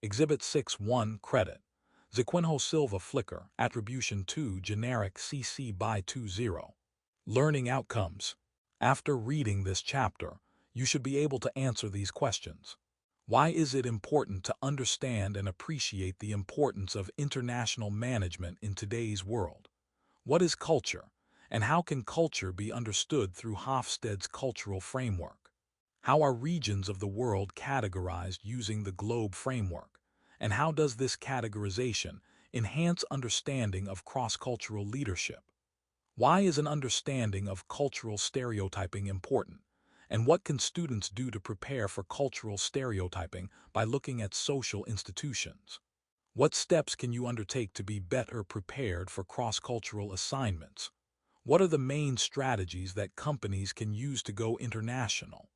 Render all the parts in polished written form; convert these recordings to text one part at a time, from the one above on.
Exhibit 6.1 Credit. Zequinho Silva Flickr. Attribution 2 Generic CC by 20. Learning Outcomes. After reading this chapter, you should be able to answer these questions. Why is it important to understand and appreciate the importance of international management in today's world? What is culture, and how can culture be understood through Hofstede's cultural framework? How are regions of the world categorized using the globe framework, and how does this categorization enhance understanding of cross-cultural leadership? Why is an understanding of cultural stereotyping important? And what can students do to prepare for cultural stereotyping by looking at social institutions? What steps can you undertake to be better prepared for cross-cultural assignments? What are the main strategies that companies can use to go international?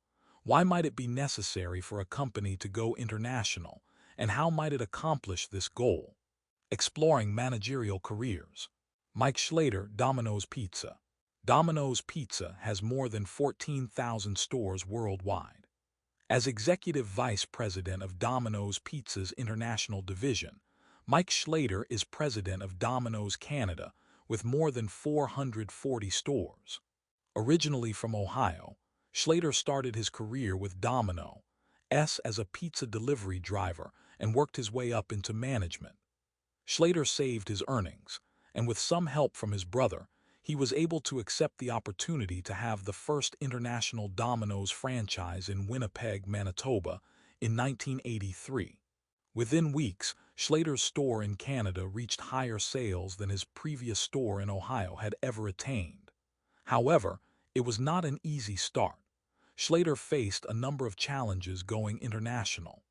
Why might it be necessary for a company to go international, and how might it accomplish this goal? Exploring managerial careers. Mike Schlater, Domino's Pizza. Domino's Pizza has more than 14,000 stores worldwide. As Executive Vice President of Domino's Pizza's International Division, Mike Schlater is President of Domino's Canada with more than 440 stores. Originally from Ohio, Schlater started his career with Domino's as a pizza delivery driver and worked his way up into management. Schlater saved his earnings, and with some help from his brother, he was able to accept the opportunity to have the first international Domino's franchise in Winnipeg, Manitoba, in 1983. Within weeks, Schlater's store in Canada reached higher sales than his previous store in Ohio had ever attained. However, it was not an easy start. Schlater faced a number of challenges going international.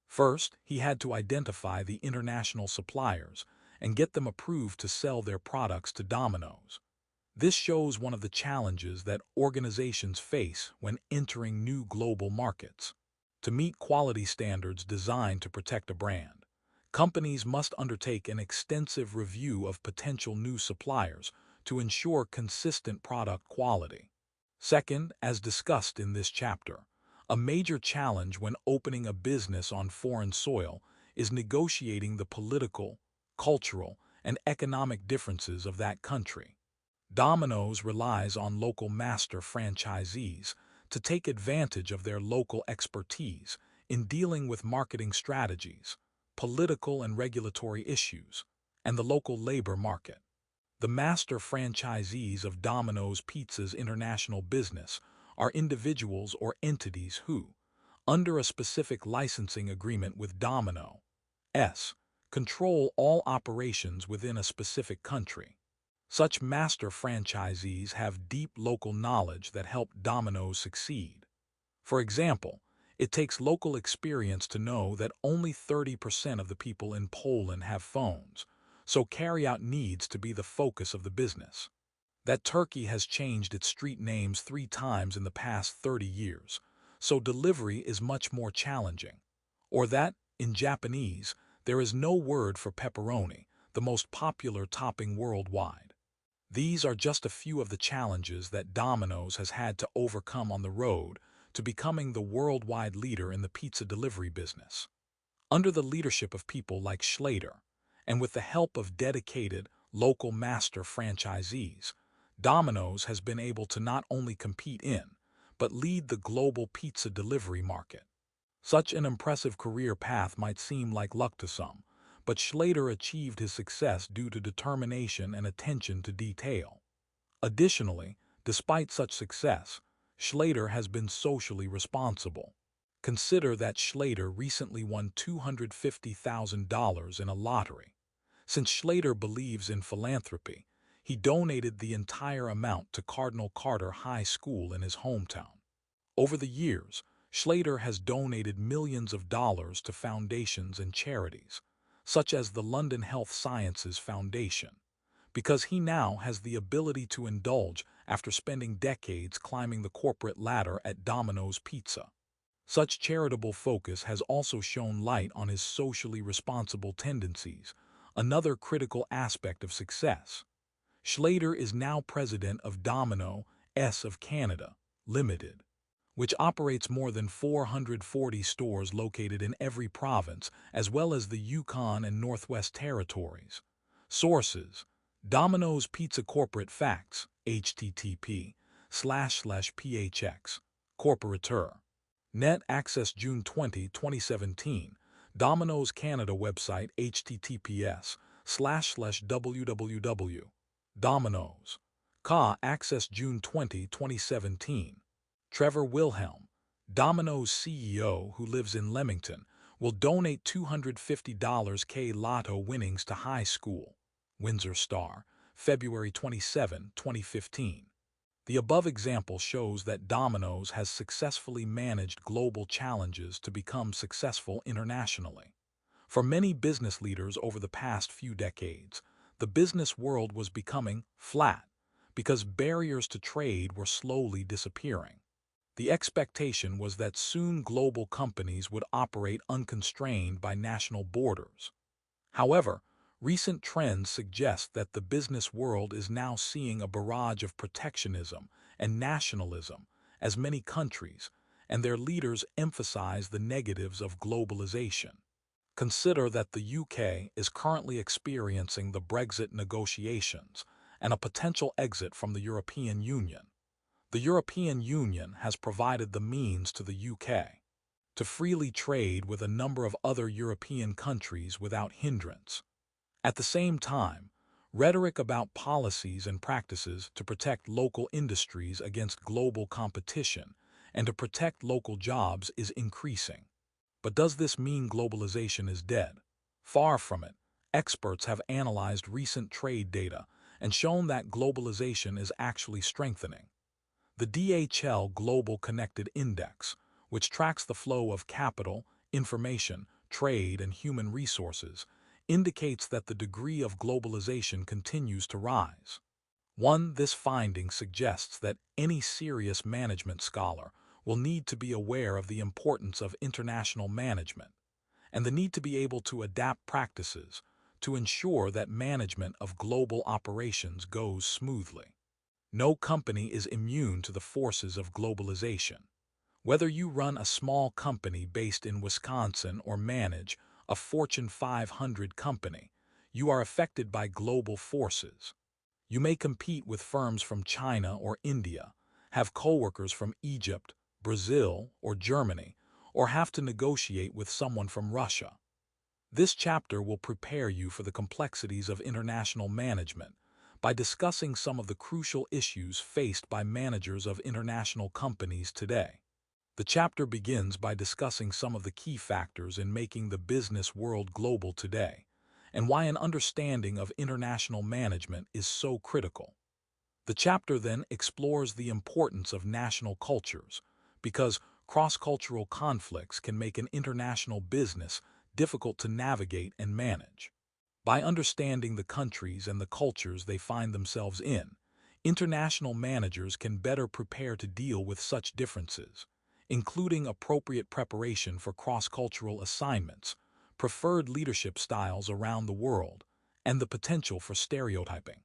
First, he had to identify the international suppliers and get them approved to sell their products to Domino's. This shows one of the challenges that organizations face when entering new global markets. To meet quality standards designed to protect a brand, companies must undertake an extensive review of potential new suppliers to ensure consistent product quality. Second, as discussed in this chapter, a major challenge when opening a business on foreign soil is negotiating the political, cultural, and economic differences of that country. Domino's relies on local master franchisees to take advantage of their local expertise in dealing with marketing strategies, political and regulatory issues, and the local labor market. The master franchisees of Domino's Pizza's international business are individuals or entities who, under a specific licensing agreement with Domino's, control all operations within a specific country. Such master franchisees have deep local knowledge that help Domino's succeed. For example, it takes local experience to know that only 30% of the people in Poland have phones, so carryout needs to be the focus of the business. That Turkey has changed its street names 3 times in the past 30 years, so delivery is much more challenging. Or that, in Japanese, there is no word for pepperoni, the most popular topping worldwide. These are just a few of the challenges that Domino's has had to overcome on the road to becoming the worldwide leader in the pizza delivery business. Under the leadership of people like Schlater, and with the help of dedicated, local master franchisees, Domino's has been able to not only compete in, but lead the global pizza delivery market. Such an impressive career path might seem like luck to some, but Schlater achieved his success due to determination and attention to detail. Additionally, despite such success, Schlater has been socially responsible. Consider that Schlater recently won $250,000 in a lottery. Since Schlater believes in philanthropy, he donated the entire amount to Cardinal Carter High School in his hometown. Over the years, Schlater has donated millions of dollars to foundations and charities, such as the London Health Sciences Foundation, because he now has the ability to indulge after spending decades climbing the corporate ladder at Domino's Pizza. Such charitable focus has also shone light on his socially responsible tendencies, another critical aspect of success. Schlater is now president of Domino's of Canada, Limited. which operates more than 440 stores located in every province, as well as the Yukon and Northwest Territories. Sources: Domino's Pizza Corporate Facts, http://phx, Corporateur. Net Access June 20, 2017. Domino's Canada website https://www. Domino's. Ca Access June 20, 2017. Trevor Wilhelm, Domino's CEO who lives in Leamington, will donate $250 K Lotto winnings to high school. Windsor Star, February 27, 2015. The above example shows that Domino's has successfully managed global challenges to become successful internationally. For many business leaders over the past few decades, the business world was becoming flat because barriers to trade were slowly disappearing. The expectation was that soon global companies would operate unconstrained by national borders. However, recent trends suggest that the business world is now seeing a barrage of protectionism and nationalism as many countries and their leaders emphasize the negatives of globalization. Consider that the UK is currently experiencing the Brexit negotiations and a potential exit from the European Union. The European Union has provided the means to the UK to freely trade with a number of other European countries without hindrance. At the same time, rhetoric about policies and practices to protect local industries against global competition and to protect local jobs is increasing. But does this mean globalization is dead? Far from it. Experts have analyzed recent trade data and shown that globalization is actually strengthening. The DHL Global Connected Index, which tracks the flow of capital, information, trade, and human resources, indicates that the degree of globalization continues to rise. This finding suggests that any serious management scholar will need to be aware of the importance of international management and the need to be able to adapt practices to ensure that management of global operations goes smoothly. No company is immune to the forces of globalization. Whether you run a small company based in Wisconsin or manage a Fortune 500 company, you are affected by global forces. You may compete with firms from China or India, have coworkers from Egypt, Brazil, or Germany, or have to negotiate with someone from Russia. This chapter will prepare you for the complexities of international management by discussing some of the crucial issues faced by managers of international companies today. The chapter begins by discussing some of the key factors in making the business world global today, and why an understanding of international management is so critical. The chapter then explores the importance of national cultures, because cross-cultural conflicts can make an international business difficult to navigate and manage. By understanding the countries and the cultures they find themselves in, international managers can better prepare to deal with such differences, including appropriate preparation for cross-cultural assignments, preferred leadership styles around the world, and the potential for stereotyping.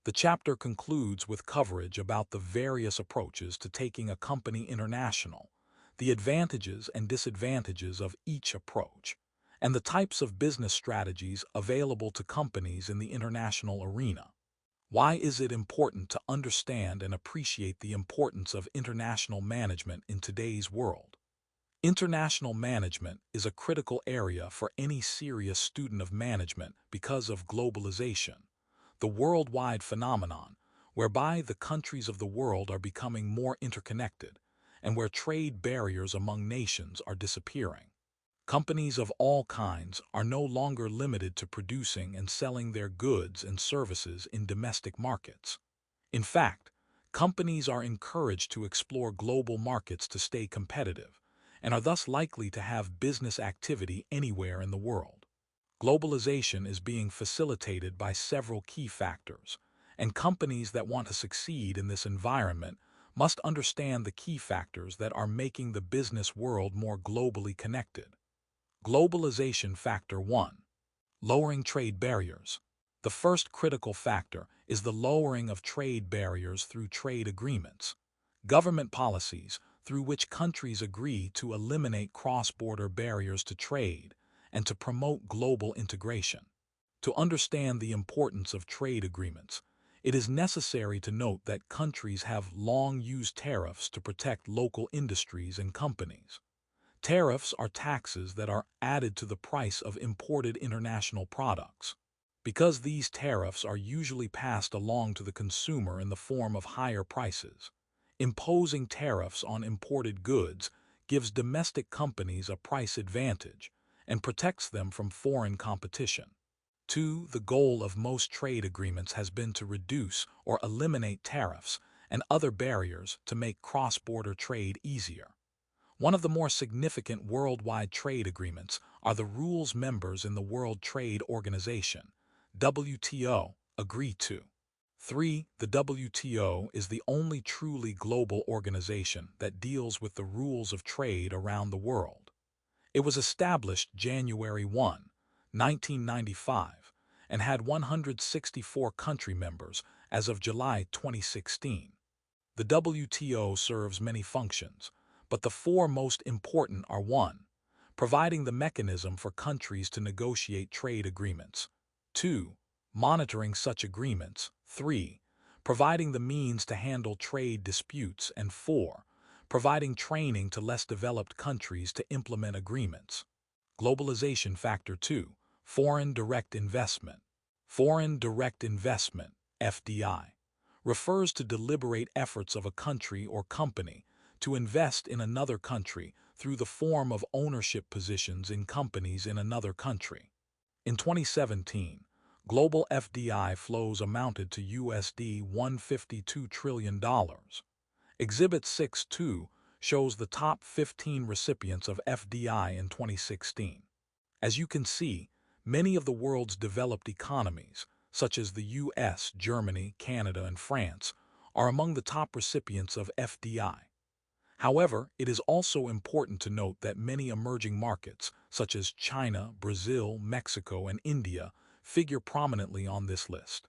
The chapter concludes with coverage about the various approaches to taking a company international, the advantages and disadvantages of each approach, and the types of business strategies available to companies in the international arena. Why is it important to understand and appreciate the importance of international management in today's world? International management is a critical area for any serious student of management because of globalization, the worldwide phenomenon whereby the countries of the world are becoming more interconnected and where trade barriers among nations are disappearing. Companies of all kinds are no longer limited to producing and selling their goods and services in domestic markets. In fact, companies are encouraged to explore global markets to stay competitive, and are thus likely to have business activity anywhere in the world. Globalization is being facilitated by several key factors, and companies that want to succeed in this environment must understand the key factors that are making the business world more globally connected. Globalization Factor 1. Lowering trade barriers. The first critical factor is the lowering of trade barriers through trade agreements. Government policies, through which countries agree to eliminate cross-border barriers to trade and to promote global integration. To understand the importance of trade agreements, it is necessary to note that countries have long used tariffs to protect local industries and companies. Tariffs are taxes that are added to the price of imported international products. Because these tariffs are usually passed along to the consumer in the form of higher prices, imposing tariffs on imported goods gives domestic companies a price advantage and protects them from foreign competition. 2. The goal of most trade agreements has been to reduce or eliminate tariffs and other barriers to make cross-border trade easier. One of the more significant worldwide trade agreements are the rules members in the World Trade Organization, WTO, agree to. 3. The WTO is the only truly global organization that deals with the rules of trade around the world. It was established January 1, 1995, and had 164 country members as of July 2016. The WTO serves many functions, but the four most important are: 1. Providing the mechanism for countries to negotiate trade agreements. 2. Monitoring such agreements. 3. Providing the means to handle trade disputes. And 4. Providing training to less developed countries to implement agreements. Globalization Factor 2. Foreign Direct Investment. Foreign Direct Investment, FDI, refers to deliberate efforts of a country or company to invest in another country through the form of ownership positions in companies in another country. In 2017, global FDI flows amounted to USD $152 trillion. Exhibit 6.2 shows the top 15 recipients of FDI in 2016. As you can see, many of the world's developed economies, such as the US, Germany, Canada, and France, are among the top recipients of FDI. However, it is also important to note that many emerging markets, such as China, Brazil, Mexico, and India, figure prominently on this list.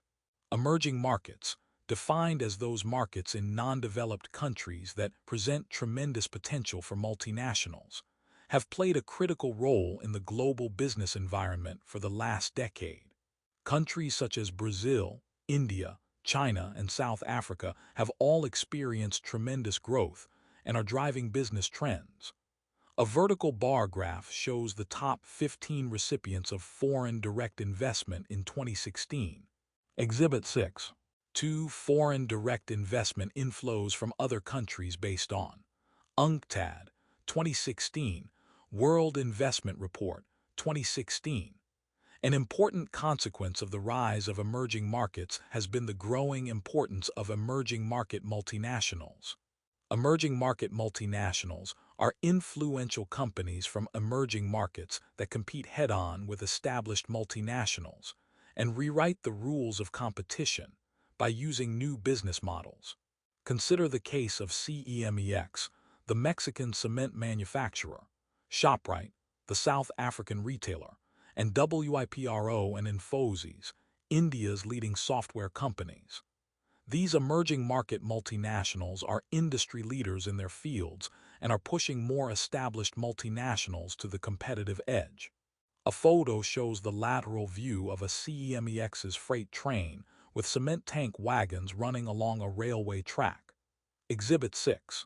Emerging markets, defined as those markets in non-developed countries that present tremendous potential for multinationals, have played a critical role in the global business environment for the last decade. Countries such as Brazil, India, China, and South Africa have all experienced tremendous growth and are driving business trends. A vertical bar graph shows the top 15 recipients of foreign direct investment in 2016. Exhibit 6. 2. Foreign direct investment inflows from other countries based on UNCTAD, 2016, World Investment Report, 2016. An important consequence of the rise of emerging markets has been the growing importance of emerging market multinationals. Emerging market multinationals are influential companies from emerging markets that compete head-on with established multinationals and rewrite the rules of competition by using new business models. Consider the case of CEMEX, the Mexican cement manufacturer, ShopRite, the South African retailer, and WIPRO and Infosys, India's leading software companies. These emerging market multinationals are industry leaders in their fields and are pushing more established multinationals to the competitive edge. A photo shows the lateral view of a CEMEX's freight train with cement tank wagons running along a railway track. Exhibit 6.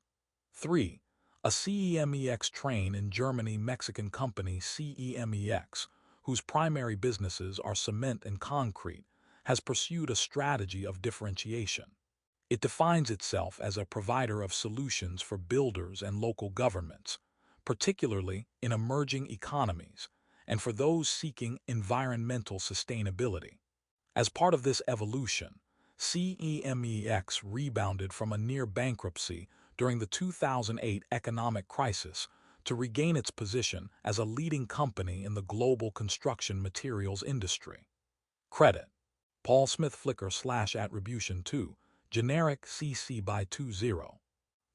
3. A CEMEX train in Germany. Mexican company CEMEX, whose primary businesses are cement and concrete, has pursued a strategy of differentiation. It defines itself as a provider of solutions for builders and local governments, particularly in emerging economies, and for those seeking environmental sustainability. As part of this evolution, CEMEX rebounded from a near bankruptcy during the 2008 economic crisis to regain its position as a leading company in the global construction materials industry. Credit: Paul Smith Flickr/Attribution 2, generic CC by 20.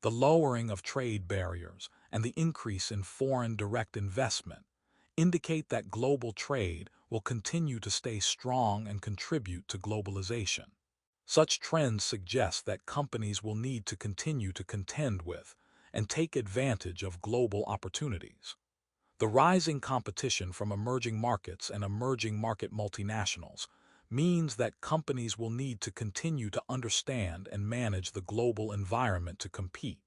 The lowering of trade barriers and the increase in foreign direct investment indicate that global trade will continue to stay strong and contribute to globalization. Such trends suggest that companies will need to continue to contend with and take advantage of global opportunities. The rising competition from emerging markets and emerging market multinationals means that companies will need to continue to understand and manage the global environment to compete.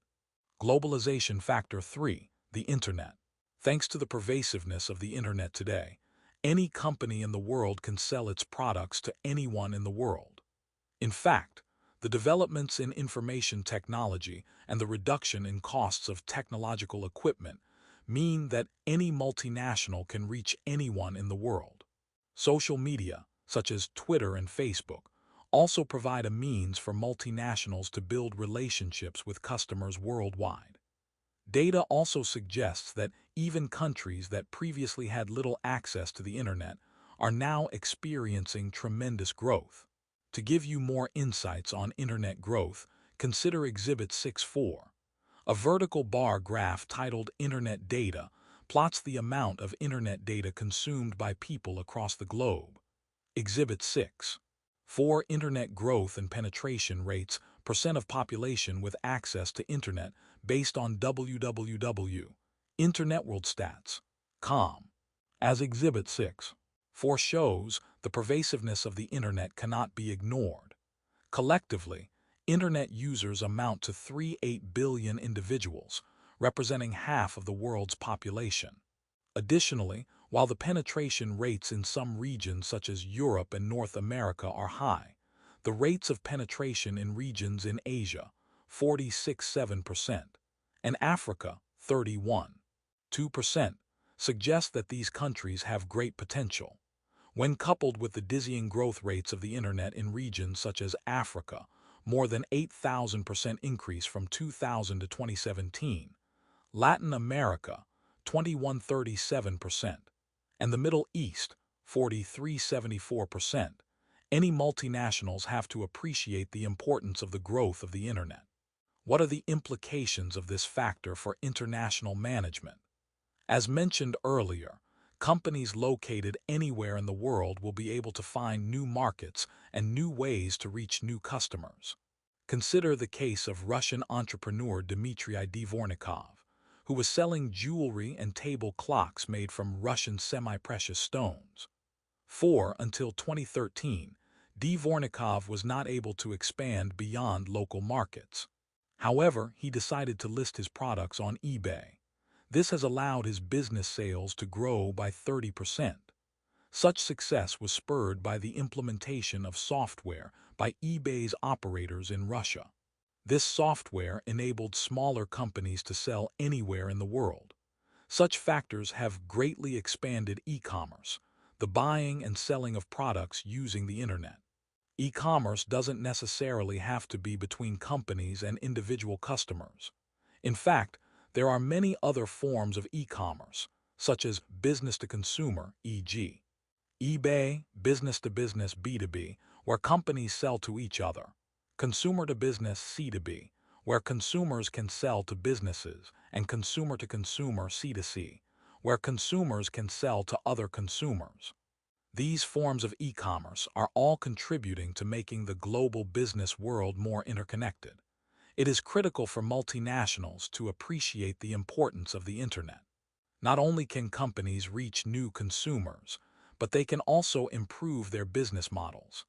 Globalization Factor 3, the Internet. Thanks to the pervasiveness of the Internet today, any company in the world can sell its products to anyone in the world. In fact, the developments in information technology and the reduction in costs of technological equipment mean that any multinational can reach anyone in the world. Social media, such as Twitter and Facebook, also provide a means for multinationals to build relationships with customers worldwide. Data also suggests that even countries that previously had little access to the Internet are now experiencing tremendous growth. To give you more insights on Internet growth, consider Exhibit 6.4. A vertical bar graph titled Internet Data plots the amount of Internet data consumed by people across the globe. Exhibit 6. 4. Internet growth and penetration rates, percent of population with access to Internet based on www.internetworldstats.com. As Exhibit 6. 4 shows, the pervasiveness of the Internet cannot be ignored. Collectively, Internet users amount to 38 billion individuals, representing half of the world's population. Additionally, while the penetration rates in some regions such as Europe and North America are high, the rates of penetration in regions in Asia, 46.7%, and Africa, 31.2%, suggest that these countries have great potential. When coupled with the dizzying growth rates of the Internet in regions such as Africa, more than 8,000% increase from 2000 to 2017, Latin America, 21.37%, and the Middle East, 43.74%, any multinationals have to appreciate the importance of the growth of the Internet. What are the implications of this factor for international management? As mentioned earlier, companies located anywhere in the world will be able to find new markets and new ways to reach new customers. Consider the case of Russian entrepreneur Dmitry Dvornikov, who was selling jewelry and table clocks made from Russian semi-precious stones. Until 2013, Dvornikov was not able to expand beyond local markets. However, he decided to list his products on eBay. This has allowed his business sales to grow by 30%. Such success was spurred by the implementation of software by eBay's operators in Russia. This software enabled smaller companies to sell anywhere in the world. Such factors have greatly expanded e-commerce, the buying and selling of products using the Internet. E-commerce doesn't necessarily have to be between companies and individual customers. In fact, there are many other forms of e-commerce, such as business-to-consumer, e.g. eBay, business-to-business B2B, where companies sell to each other, consumer-to-business C2B, where consumers can sell to businesses, and consumer-to-consumer C2C, where consumers can sell to other consumers. These forms of e-commerce are all contributing to making the global business world more interconnected. It is critical for multinationals to appreciate the importance of the Internet. Not only can companies reach new consumers, but they can also improve their business models.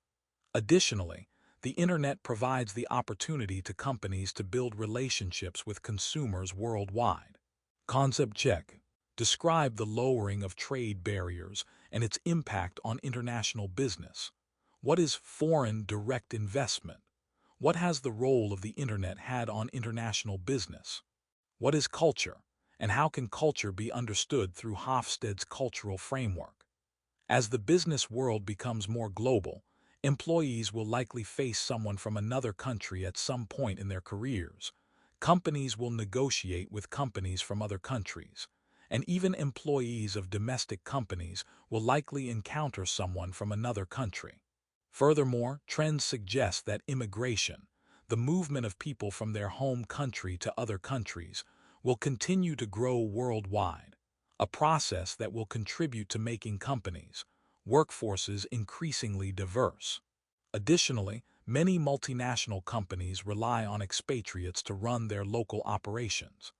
Additionally, the Internet provides the opportunity to companies to build relationships with consumers worldwide. Concept check. Describe the lowering of trade barriers and its impact on international business. What is foreign direct investment? What has the role of the Internet had on international business? What is culture, and how can culture be understood through Hofstede's cultural framework? As the business world becomes more global, employees will likely face someone from another country at some point in their careers. Companies will negotiate with companies from other countries, and even employees of domestic companies will likely encounter someone from another country. Furthermore, trends suggest that immigration, the movement of people from their home country to other countries, will continue to grow worldwide, a process that will contribute to making companies, workforces increasingly diverse. Additionally, many multinational companies rely on expatriates to run their local operations.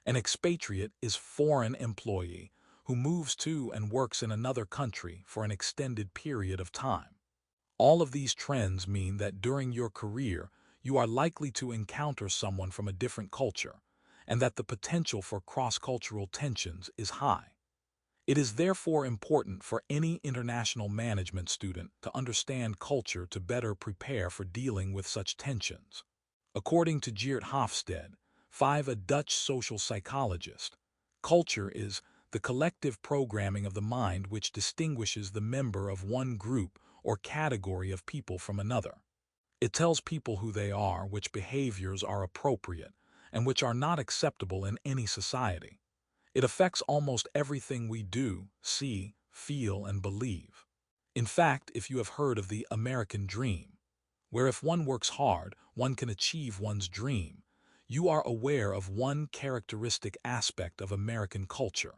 An expatriate is foreign employee who moves to and works in another country for an extended period of time. All of these trends mean that during your career, you are likely to encounter someone from a different culture, and that the potential for cross-cultural tensions is high. It is therefore important for any international management student to understand culture to better prepare for dealing with such tensions. According to Geert Hofstede, a Dutch social psychologist, culture is the collective programming of the mind which distinguishes the member of one group or category of people from another. It tells people who they are, which behaviors are appropriate, and which are not acceptable in any society. It affects almost everything we do, see, feel, and believe. In fact, if you have heard of the American dream, where if one works hard, one can achieve one's dream, you are aware of one characteristic aspect of American culture.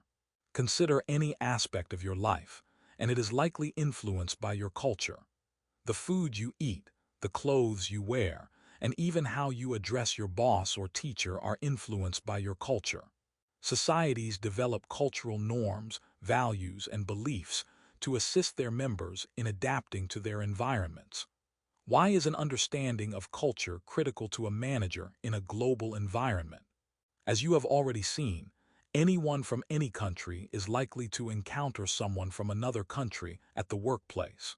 Consider any aspect of your life, and it is likely influenced by your culture. The food you eat, the clothes you wear, and even how you address your boss or teacher are influenced by your culture. Societies develop cultural norms, values, and beliefs to assist their members in adapting to their environments. Why is an understanding of culture critical to a manager in a global environment? As you have already seen, anyone from any country is likely to encounter someone from another country at the workplace.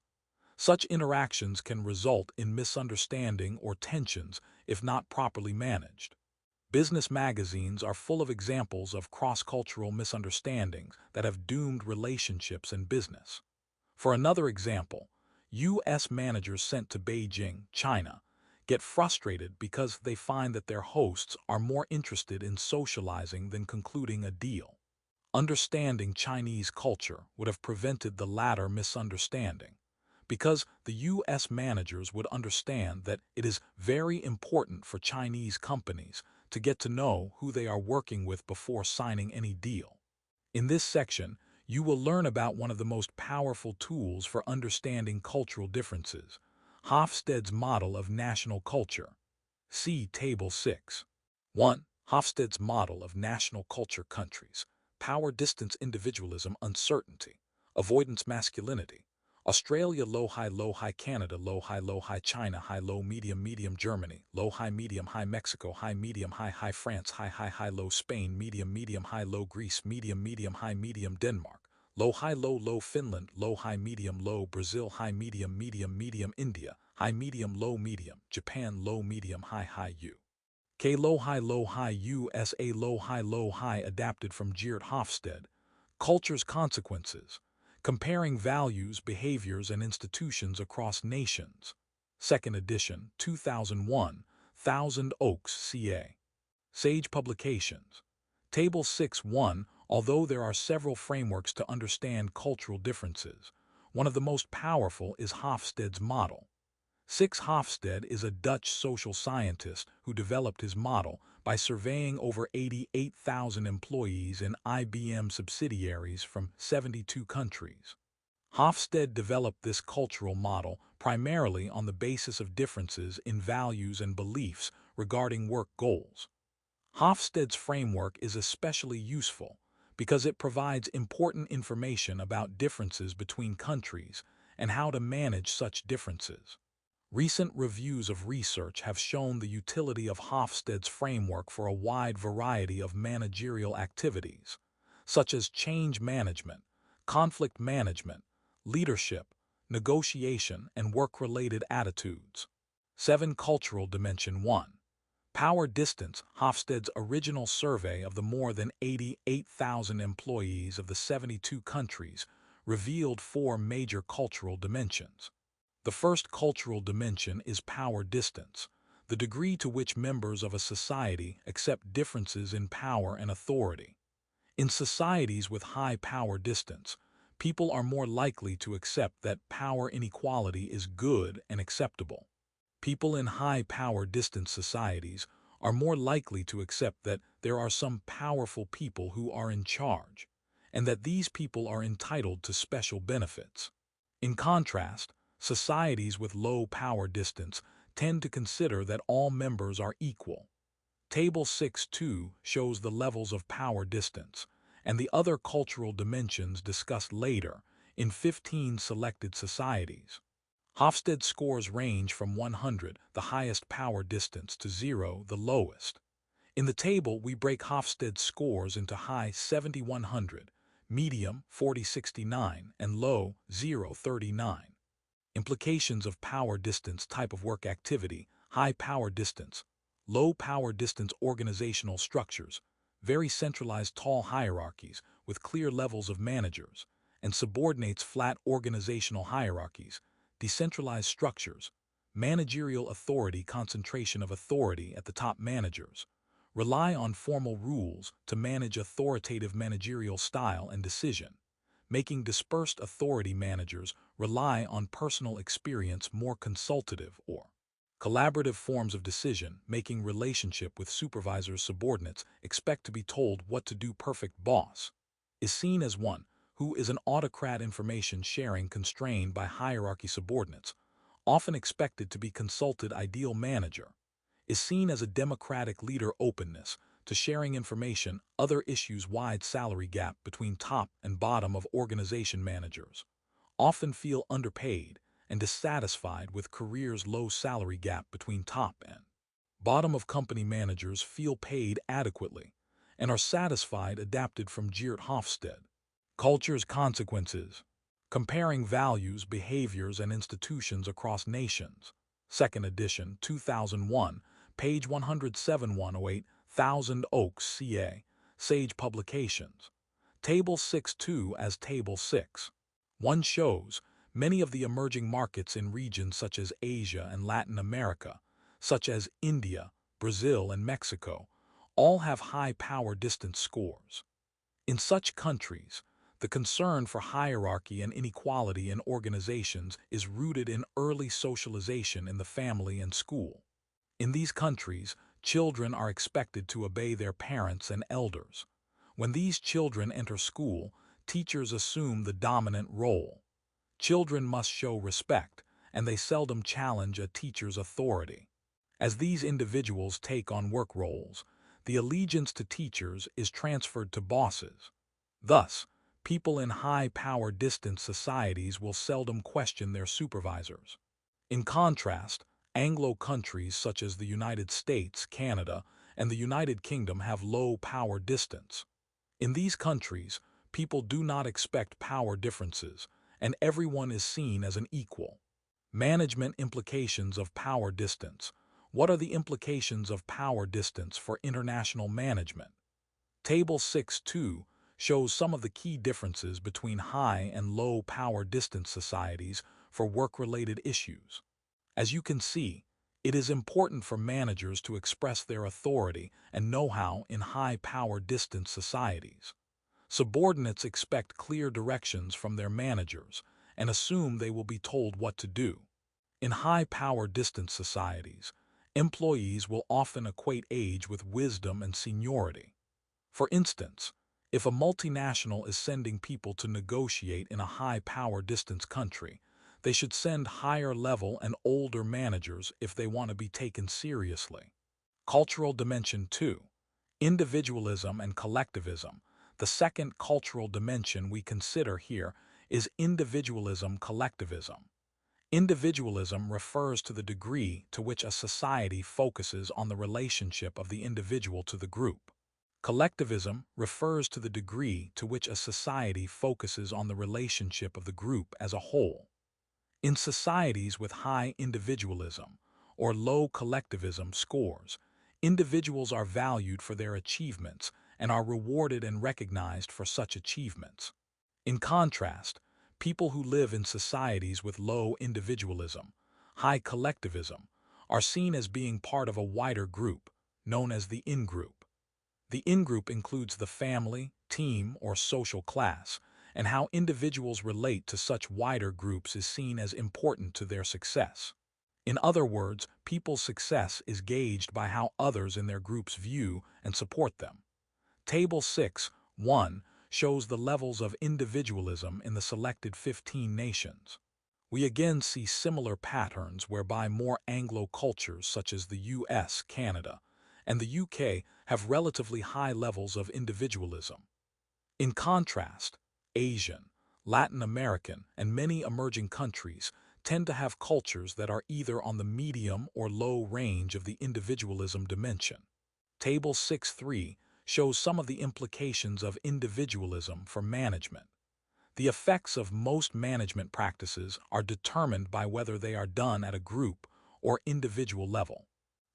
Such interactions can result in misunderstanding or tensions if not properly managed. Business magazines are full of examples of cross-cultural misunderstandings that have doomed relationships in business. For another example, U.S. managers sent to Beijing, China, get frustrated because they find that their hosts are more interested in socializing than concluding a deal. Understanding Chinese culture would have prevented the latter misunderstanding, because the U.S. managers would understand that it is very important for Chinese companies to get to know who they are working with before signing any deal. In this section, you will learn about one of the most powerful tools for understanding cultural differences, Hofstede's model of national culture. See Table 6. 1. Hofstede's model of national culture countries. Power, distance, individualism, uncertainty. Avoidance, masculinity. Australia, low, high, Canada, low, high, China, high, low, medium, Germany, low, high, Mexico, high, high, France, high, low, Spain, medium, high, low, Greece, medium, high, Denmark, low, low, Finland, low, low, Brazil, high, medium, India, high, low, medium, Japan, low, high, UK, low, high, USA, low, high, adapted from Geert Hofstede. Culture's consequences. Comparing values, behaviors, and institutions across nations. 2nd edition, 2001, Thousand Oaks, CA. Sage Publications. Table 6.1. Although there are several frameworks to understand cultural differences, one of the most powerful is Hofstede's model. Hofstede is a Dutch social scientist who developed his model by surveying over 88,000 employees in IBM subsidiaries from 72 countries. Hofstede developed this cultural model primarily on the basis of differences in values and beliefs regarding work goals. Hofstede's framework is especially useful because it provides important information about differences between countries and how to manage such differences. Recent reviews of research have shown the utility of Hofstede's framework for a wide variety of managerial activities, such as change management, conflict management, leadership, negotiation, and work-related attitudes. 7. Cultural Dimension 1. Power Distance. Hofstede's original survey of the more than 88,000 employees of the 72 countries revealed 4 major cultural dimensions. The first cultural dimension is power distance, the degree to which members of a society accept differences in power and authority. In societies with high power distance, people are more likely to accept that power inequality is good and acceptable. People in high power distance societies are more likely to accept that there are some powerful people who are in charge, and that these people are entitled to special benefits. In contrast, societies with low power distance tend to consider that all members are equal. Table 6.2 shows the levels of power distance and the other cultural dimensions discussed later in 15 selected societies. Hofstede scores range from 100, the highest power distance, to 0, the lowest. In the table, we break Hofstede's scores into high 7100, medium 4069, and low 039. Implications of power distance: type of work activity, high power distance, low power distance organizational structures, very centralized tall hierarchies with clear levels of managers, and subordinates flat organizational hierarchies, decentralized structures, managerial authority, concentration of authority at the top managers, rely on formal rules to manage authoritative managerial style and decision, making dispersed authority managers rely on personal experience, more consultative or collaborative forms of decision-making relationship with supervisors. Subordinates expect to be told what to do. Perfect boss is seen as one who is an autocrat. Information sharing constrained by hierarchy. Subordinates, often expected to be consulted. Ideal manager is seen as a democratic leader. Openness to sharing information. Other issues: wide salary gap between top and bottom of organization. Managers often feel underpaid and dissatisfied with careers. Low salary gap between top and bottom of company. Managers feel paid adequately and are satisfied. Adapted from Geert Hofstede. Culture's consequences: comparing values, behaviors, and institutions across nations. Second edition, 2001, page 107, 108, Thousand Oaks, CA, Sage Publications. Table 6.2 as Table 6.1 shows, many of the emerging markets in regions such as Asia and Latin America, such as India, Brazil, and Mexico, all have high power distance scores. In such countries, the concern for hierarchy and inequality in organizations is rooted in early socialization in the family and school. In these countries, children are expected to obey their parents and elders. When these children enter school, teachers assume the dominant role. Children must show respect, and they seldom challenge a teacher's authority. As these individuals take on work roles, the allegiance to teachers is transferred to bosses. Thus, people in high power distance societies will seldom question their supervisors. In contrast, Anglo countries such as the United States, Canada, and the United Kingdom have low power distance. In these countries, people do not expect power differences, and everyone is seen as an equal. Management implications of power distance. What are the implications of power distance for international management? Table 6.2 shows some of the key differences between high and low power distance societies for work-related issues. As you can see, it is important for managers to express their authority and know-how in high power distance societies. Subordinates expect clear directions from their managers and assume they will be told what to do. In high power distance societies, employees will often equate age with wisdom and seniority. For instance, if a multinational is sending people to negotiate in a high power distance country, they should send higher level and older managers if they want to be taken seriously. Cultural dimension 2. Individualism and collectivism. The second cultural dimension we consider here is individualism-collectivism. Individualism refers to the degree to which a society focuses on the relationship of the individual to the group. Collectivism refers to the degree to which a society focuses on the relationship of the group as a whole. In societies with high individualism or low collectivism scores, individuals are valued for their achievements and are rewarded and recognized for such achievements. In contrast, people who live in societies with low individualism, high collectivism, are seen as being part of a wider group, known as the in-group. The in-group includes the family, team, or social class, and how individuals relate to such wider groups is seen as important to their success. In other words, people's success is gauged by how others in their groups view and support them. Table 6.1 shows the levels of individualism in the selected 15 nations. We again see similar patterns whereby more Anglo cultures such as the US, Canada, and the UK have relatively high levels of individualism. In contrast, Asian, Latin American, and many emerging countries tend to have cultures that are either on the medium or low range of the individualism dimension. Table 6.3 shows some of the implications of individualism for management. The effects of most management practices are determined by whether they are done at a group or individual level.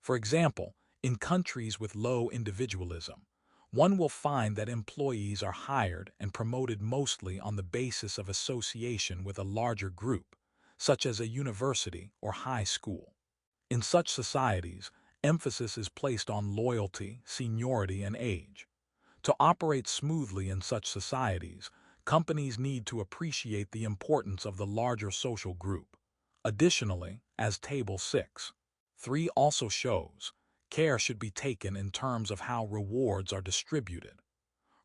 For example, in countries with low individualism, one will find that employees are hired and promoted mostly on the basis of association with a larger group, such as a university or high school. In such societies, emphasis is placed on loyalty, seniority, and age. To operate smoothly in such societies, companies need to appreciate the importance of the larger social group. Additionally, as Table 6.3 also shows, care should be taken in terms of how rewards are distributed.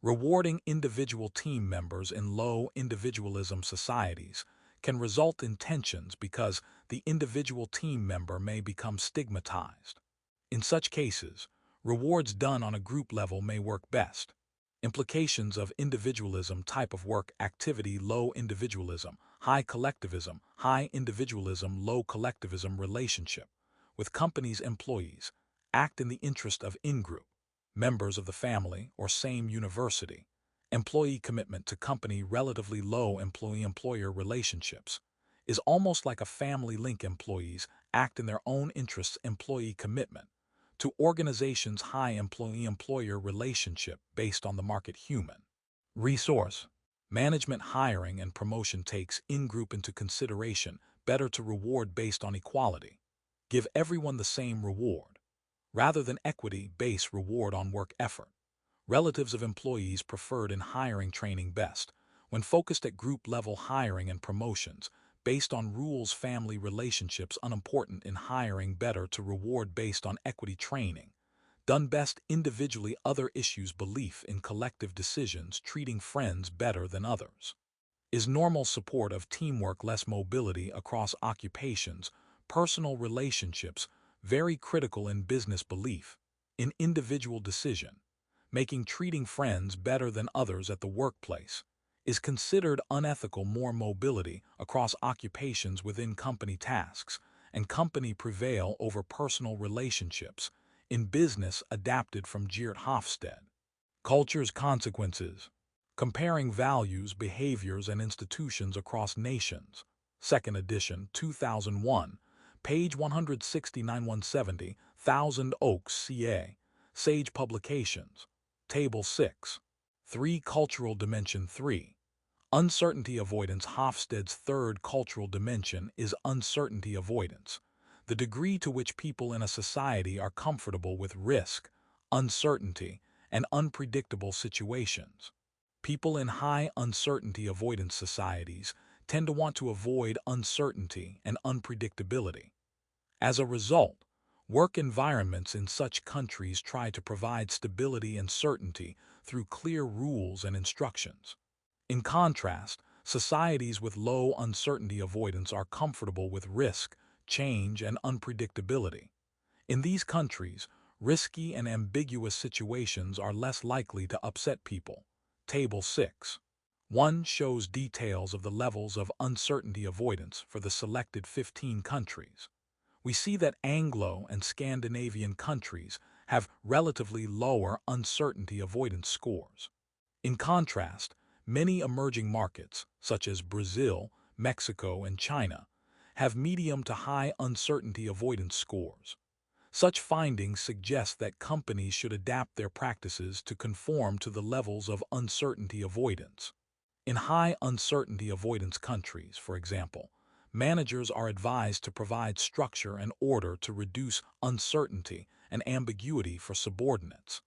Rewarding individual team members in low individualism societies can result in tensions because the individual team member may become stigmatized. In such cases, rewards done on a group level may work best. Implications of individualism: type of work, activity, low individualism, high collectivism, high individualism, low collectivism. Relationship with companies. Employees act in the interest of in-group members of the family or same university. Employee commitment to company. Relatively low employee-employer relationships is almost like a family link. Employees act in their own interests. Employee commitment to organizations. High employee-employer relationship based on the market. Human resource management. Hiring and promotion takes in-group into consideration. Better to reward based on equality. Give everyone the same reward, rather than equity-based reward on work effort. Relatives of employees preferred in hiring. Training best when focused at group level. Hiring and promotions based on rules. Family relationships unimportant in hiring. Better to reward based on equity. Training done best individually. Other issues: belief in collective decisions. Treating friends better than others. Is normal support of teamwork. Less mobility across occupations. Personal relationships very critical in business. Belief in individual decision making. Treating friends better than others at the workplace is considered unethical. More mobility across occupations within company. Tasks and company prevail over personal relationships in business. Adapted from Geert Hofstede. Culture's consequences. Comparing values, behaviors, and institutions across nations. Second edition, 2001, page 169-170, Thousand Oaks, CA. Sage Publications. Table 6.3 Cultural Dimension 3. Uncertainty avoidance. Hofstede's third cultural dimension is uncertainty avoidance, the degree to which people in a society are comfortable with risk, uncertainty, and unpredictable situations. People in high uncertainty avoidance societies tend to want to avoid uncertainty and unpredictability. As a result, work environments in such countries try to provide stability and certainty through clear rules and instructions. In contrast, societies with low uncertainty avoidance are comfortable with risk, change, and unpredictability. In these countries, risky and ambiguous situations are less likely to upset people. Table 6.1 shows details of the levels of uncertainty avoidance for the selected 15 countries. We see that Anglo and Scandinavian countries have relatively lower uncertainty avoidance scores. In contrast, many emerging markets, such as Brazil, Mexico, and China, have medium to high uncertainty avoidance scores. Such findings suggest that companies should adapt their practices to conform to the levels of uncertainty avoidance. In high uncertainty avoidance countries, for example, managers are advised to provide structure and order to reduce uncertainty and ambiguity for subordinates.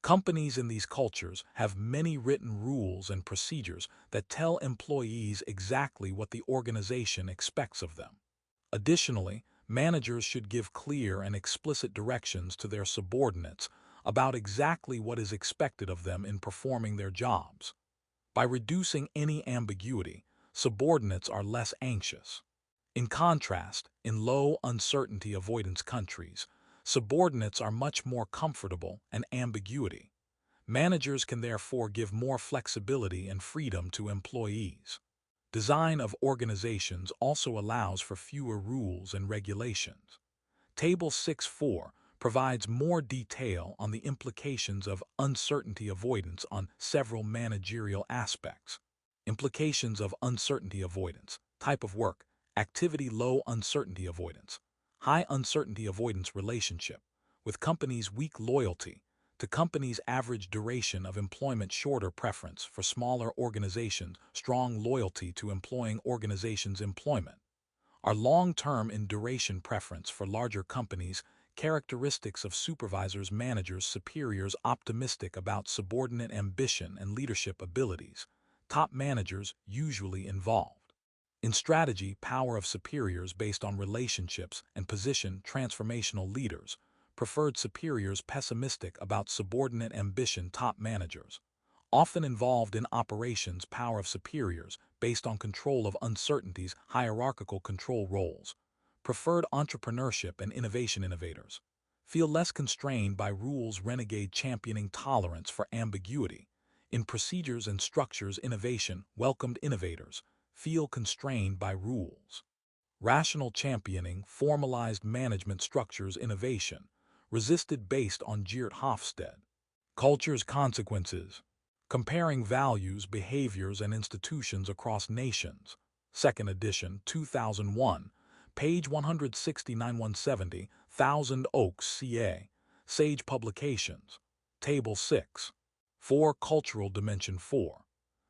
Companies in these cultures have many written rules and procedures that tell employees exactly what the organization expects of them. Additionally, managers should give clear and explicit directions to their subordinates about exactly what is expected of them in performing their jobs. By reducing any ambiguity, subordinates are less anxious. In contrast, in low uncertainty avoidance countries, Subordinates are much more comfortable and ambiguity. Managers can therefore give more flexibility and freedom to employees. Design of organizations also allows for fewer rules and regulations. Table 6.4 provides more detail on the implications of uncertainty avoidance on several managerial aspects. Implications of uncertainty avoidance: type of work, activity, low uncertainty avoidance, high uncertainty avoidance relationship, with companies weak loyalty, to companies average duration of employment shorter preference for smaller organizations, strong loyalty to employing organizations employment, are long-term in duration preference for larger companies, characteristics of supervisors, managers, superiors, optimistic about subordinate ambition and leadership abilities, top managers usually involved. In strategy, power of superiors based on relationships and position, transformational leaders, preferred superiors pessimistic about subordinate ambition, top managers, often involved in operations, power of superiors based on control of uncertainties, hierarchical control roles, preferred entrepreneurship and innovation, innovators, feel less constrained by rules, renegade championing tolerance for ambiguity, in procedures and structures, innovation, welcomed innovators, feel constrained by rules. Rational championing, formalized management structures, innovation, resisted based on Geert Hofstede. Culture's consequences. Comparing values, behaviors, and institutions across nations. Second edition, 2001, page 169-170, Thousand Oaks, CA. Sage Publications. Table 6. 4. Cultural dimension. 4.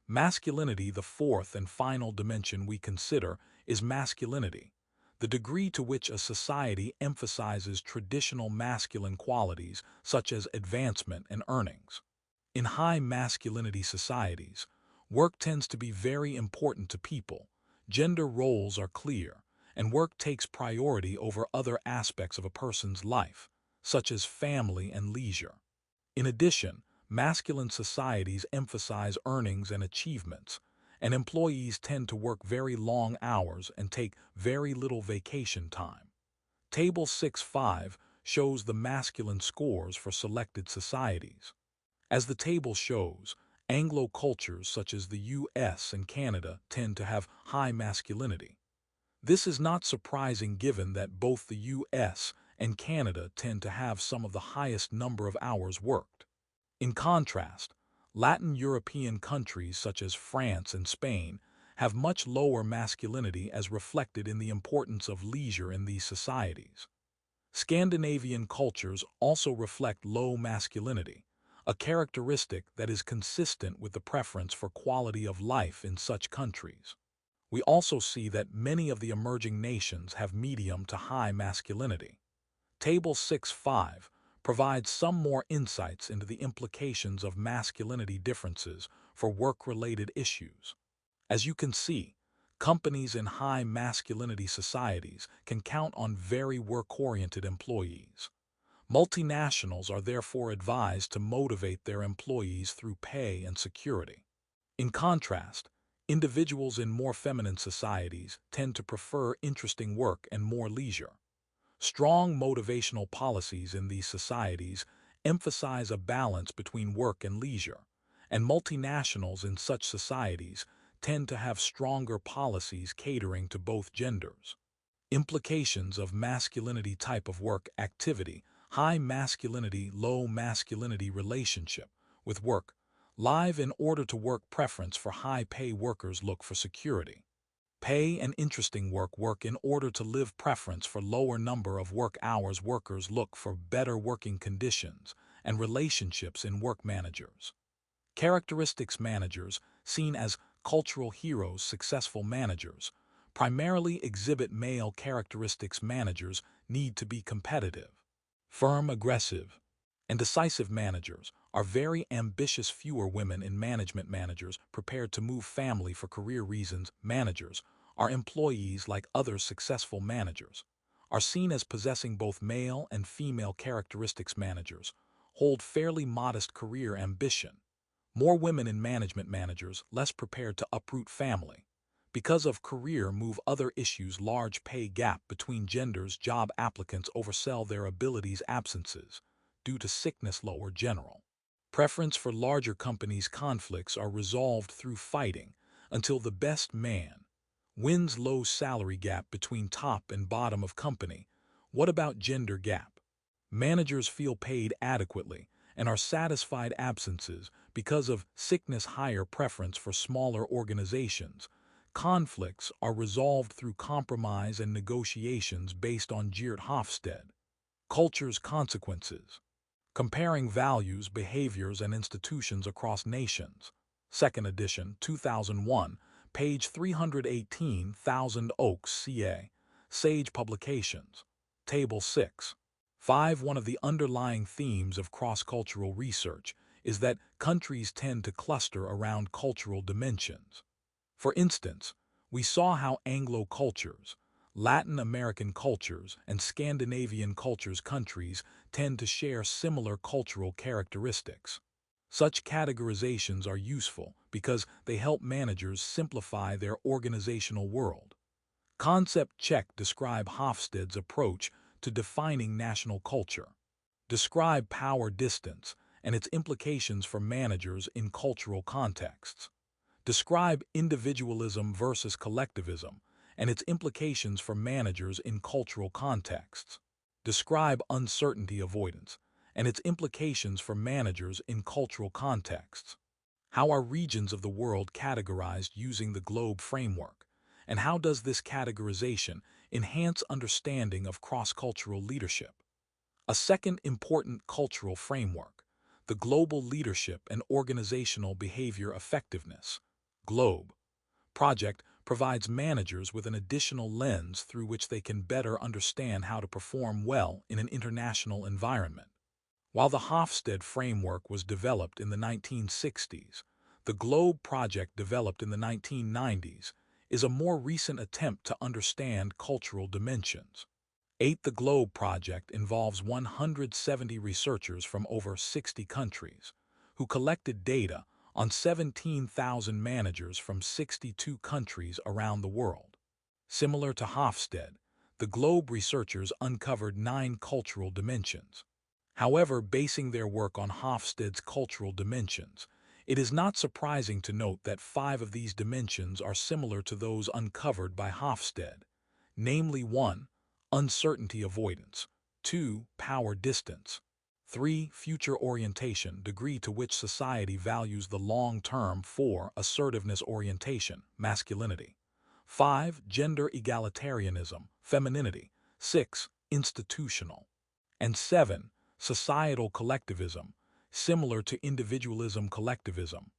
Masculinity. The fourth and final dimension we consider is masculinity, the degree to which a society emphasizes traditional masculine qualities such as advancement and earnings. In high masculinity societies, work tends to be very important to people, gender roles are clear, and work takes priority over other aspects of a person's life, such as family and leisure. In addition, masculine societies emphasize earnings and achievements, and employees tend to work very long hours and take very little vacation time. Table 6.5 shows the masculine scores for selected societies. As the table shows, Anglo cultures such as the US and Canada tend to have high masculinity. This is not surprising given that both the US and Canada tend to have some of the highest number of hours worked. In contrast, Latin European countries such as France and Spain have much lower masculinity as reflected in the importance of leisure in these societies. Scandinavian cultures also reflect low masculinity, a characteristic that is consistent with the preference for quality of life in such countries. We also see that many of the emerging nations have medium to high masculinity. Table 6.5 provides some more insights into the implications of masculinity differences for work-related issues. As you can see, companies in high masculinity societies can count on very work-oriented employees. Multinationals are therefore advised to motivate their employees through pay and security. In contrast, individuals in more feminine societies tend to prefer interesting work and more leisure. Strong motivational policies in these societies emphasize a balance between work and leisure, and multinationals in such societies tend to have stronger policies catering to both genders. Implications of masculinity: type of work, activity, high masculinity, low masculinity relationship with work, live in order to work preference for high pay workers look for security. Pay and interesting work, work in order to live preference for lower number of work hours workers look for better working conditions and relationships in work managers. Characteristics: managers, seen as cultural heroes, successful managers, primarily exhibit male characteristics. Managers need to be competitive, firm, aggressive, and decisive. Managers are very ambitious. Fewer women in management. Managers prepared to move family for career reasons. Managers are employees like other successful managers, are seen as possessing both male and female characteristics. Managers hold fairly modest career ambition. More women in management. Managers less prepared to uproot family. Because of career move other issues, large pay gap between genders, job applicants oversell their abilities, absences due to sickness, lower general preference for larger companies, conflicts are resolved through fighting until the best man wins, low salary gap between top and bottom of company. What about gender gap? Managers feel paid adequately and are satisfied, absences because of sickness, higher preference for smaller organizations. Conflicts are resolved through compromise and negotiations based on Geert Hofstede. Culture's consequences. Comparing values, behaviors, and institutions across nations. Second edition, 2001, page 318, Thousand Oaks, CA. Sage Publications. Table 6. 5. One of the underlying themes of cross-cultural research is that countries tend to cluster around cultural dimensions. For instance, we saw how Anglo cultures, Latin American cultures, and Scandinavian cultures countries tend to share similar cultural characteristics. Such categorizations are useful because they help managers simplify their organizational world. Concept check. Describe Hofstede's approach to defining national culture. Describe power distance and its implications for managers in cultural contexts. Describe individualism versus collectivism and its implications for managers in cultural contexts. Describe uncertainty avoidance and its implications for managers in cultural contexts. How are regions of the world categorized using the globe framework? And how does this categorization enhance understanding of cross-cultural leadership? A second important cultural framework, the Global Leadership and Organizational Behavior Effectiveness (GLOBE) project, provides managers with an additional lens through which they can better understand how to perform well in an international environment. While the Hofstede framework was developed in the 1960s, the GLOBE project, developed in the 1990s, is a more recent attempt to understand cultural dimensions. 8. The GLOBE project involves 170 researchers from over 60 countries who collected data on 17,000 managers from 62 countries around the world. Similar to Hofstede, the GLOBE researchers uncovered 9 cultural dimensions. However, basing their work on Hofstede's cultural dimensions, it is not surprising to note that 5 of these dimensions are similar to those uncovered by Hofstede, namely 1. Uncertainty avoidance, 2. Power distance, 3. Future orientation, degree to which society values the long term, 4. Assertiveness orientation, masculinity, 5. Gender egalitarianism, femininity, 6. Institutional, and 7. Societal collectivism, similar to individualism, collectivism.